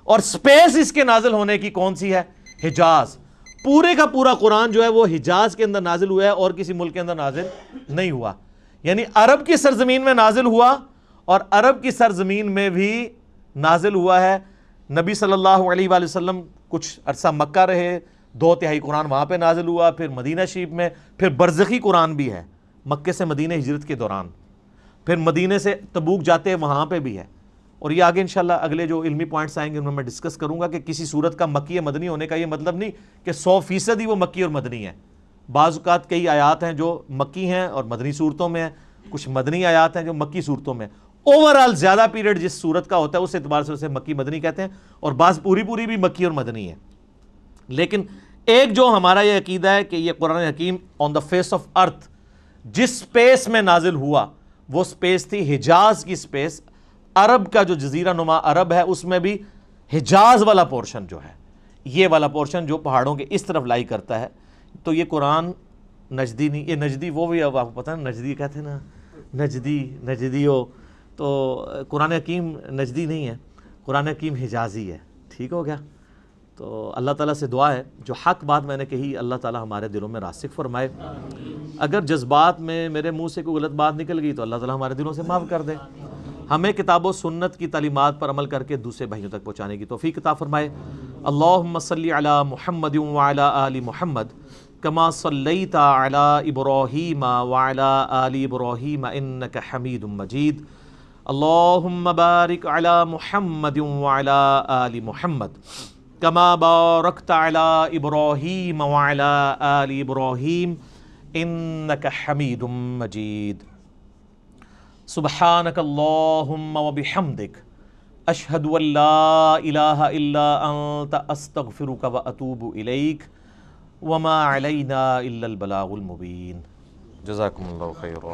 اور سپیس اس کے نازل ہونے کی کون سی ہے؟ حجاز۔ پورے کا پورا قرآن جو ہے وہ حجاز کے اندر نازل ہوا ہے اور کسی ملک کے اندر نازل نہیں ہوا، یعنی عرب کی سرزمین میں نازل ہوا، اور عرب کی سرزمین میں بھی نازل ہوا ہے۔ نبی صلی اللہ علیہ وآلہ وسلم کچھ عرصہ مکہ رہے، 2/3 قرآن وہاں پہ نازل ہوا، پھر مدینہ شریف میں، پھر برزخی قرآن بھی ہے مکے سے مدینہ ہجرت کے دوران، پھر مدینے سے تبوک جاتے ہیں وہاں پہ بھی ہے، اور یہ آگے انشاءاللہ اگلے جو علمی پوائنٹس آئیں گے ان میں ڈسکس کروں گا کہ کسی صورت کا مکی مدنی ہونے کا یہ مطلب نہیں کہ 100% ہی وہ مکی اور مدنی ہے۔ بعض اوقات کئی آیات ہیں جو مکی ہیں اور مدنی صورتوں میں ہیں، کچھ مدنی آیات ہیں جو مکی صورتوں میں ہیں۔ اوورال زیادہ پیریڈ جس صورت کا ہوتا ہے اس اعتبار سے اسے مکی مدنی کہتے ہیں، اور بعض پوری بھی مکی اور مدنی ہے۔ لیکن ایک جو ہمارا یہ عقیدہ ہے کہ یہ قرآن حکیم آن دا فیس آف ارتھ جس سپیس میں نازل ہوا وہ سپیس تھی حجاز کی سپیس، عرب کا جو جزیرہ نما عرب ہے اس میں بھی حجاز والا پورشن جو ہے، یہ والا پورشن جو پہاڑوں کے اس طرف لائی کرتا ہے، تو یہ قرآن نجدی نہیں، یہ نجدی وہ بھی اب آپ کو پتہ ہے نجدی کہتے ہیں نا، نجدی ہو، تو قرآن حکیم نجدی نہیں ہے، قرآن حکیم حجازی ہے۔ ٹھیک ہو گیا؟ تو اللہ تعالیٰ سے دعا ہے جو حق بات میں نے کہی اللہ تعالیٰ ہمارے دلوں میں راسخ فرمائے، اگر جذبات میں میرے منہ سے کوئی غلط بات نکل گئی تو اللہ تعالیٰ ہمارے دلوں سے معاف کر دے، ہمیں کتاب و سنت کی تعلیمات پر عمل کر کے دوسرے بھائیوں تک پہنچانے کی توفیق عطا فرمائے۔ اللہم صلی علی محمد وعلی آل محمد کما صلیت علی ابراہیم وعلی آل ابراہیم انک حمید مجید۔ اللہم بارک علی محمد وعلی آل محمد کما بارکت علی ابراہیم وعلی آل ابراہیم انک حمید مجید۔ سبحانک اللہم وبحمدک اشہد ان لا الہ الا انت استغفرک واتوب الیک وما علینا الا البلاغ المبین۔ جزاکم اللہ خیرا۔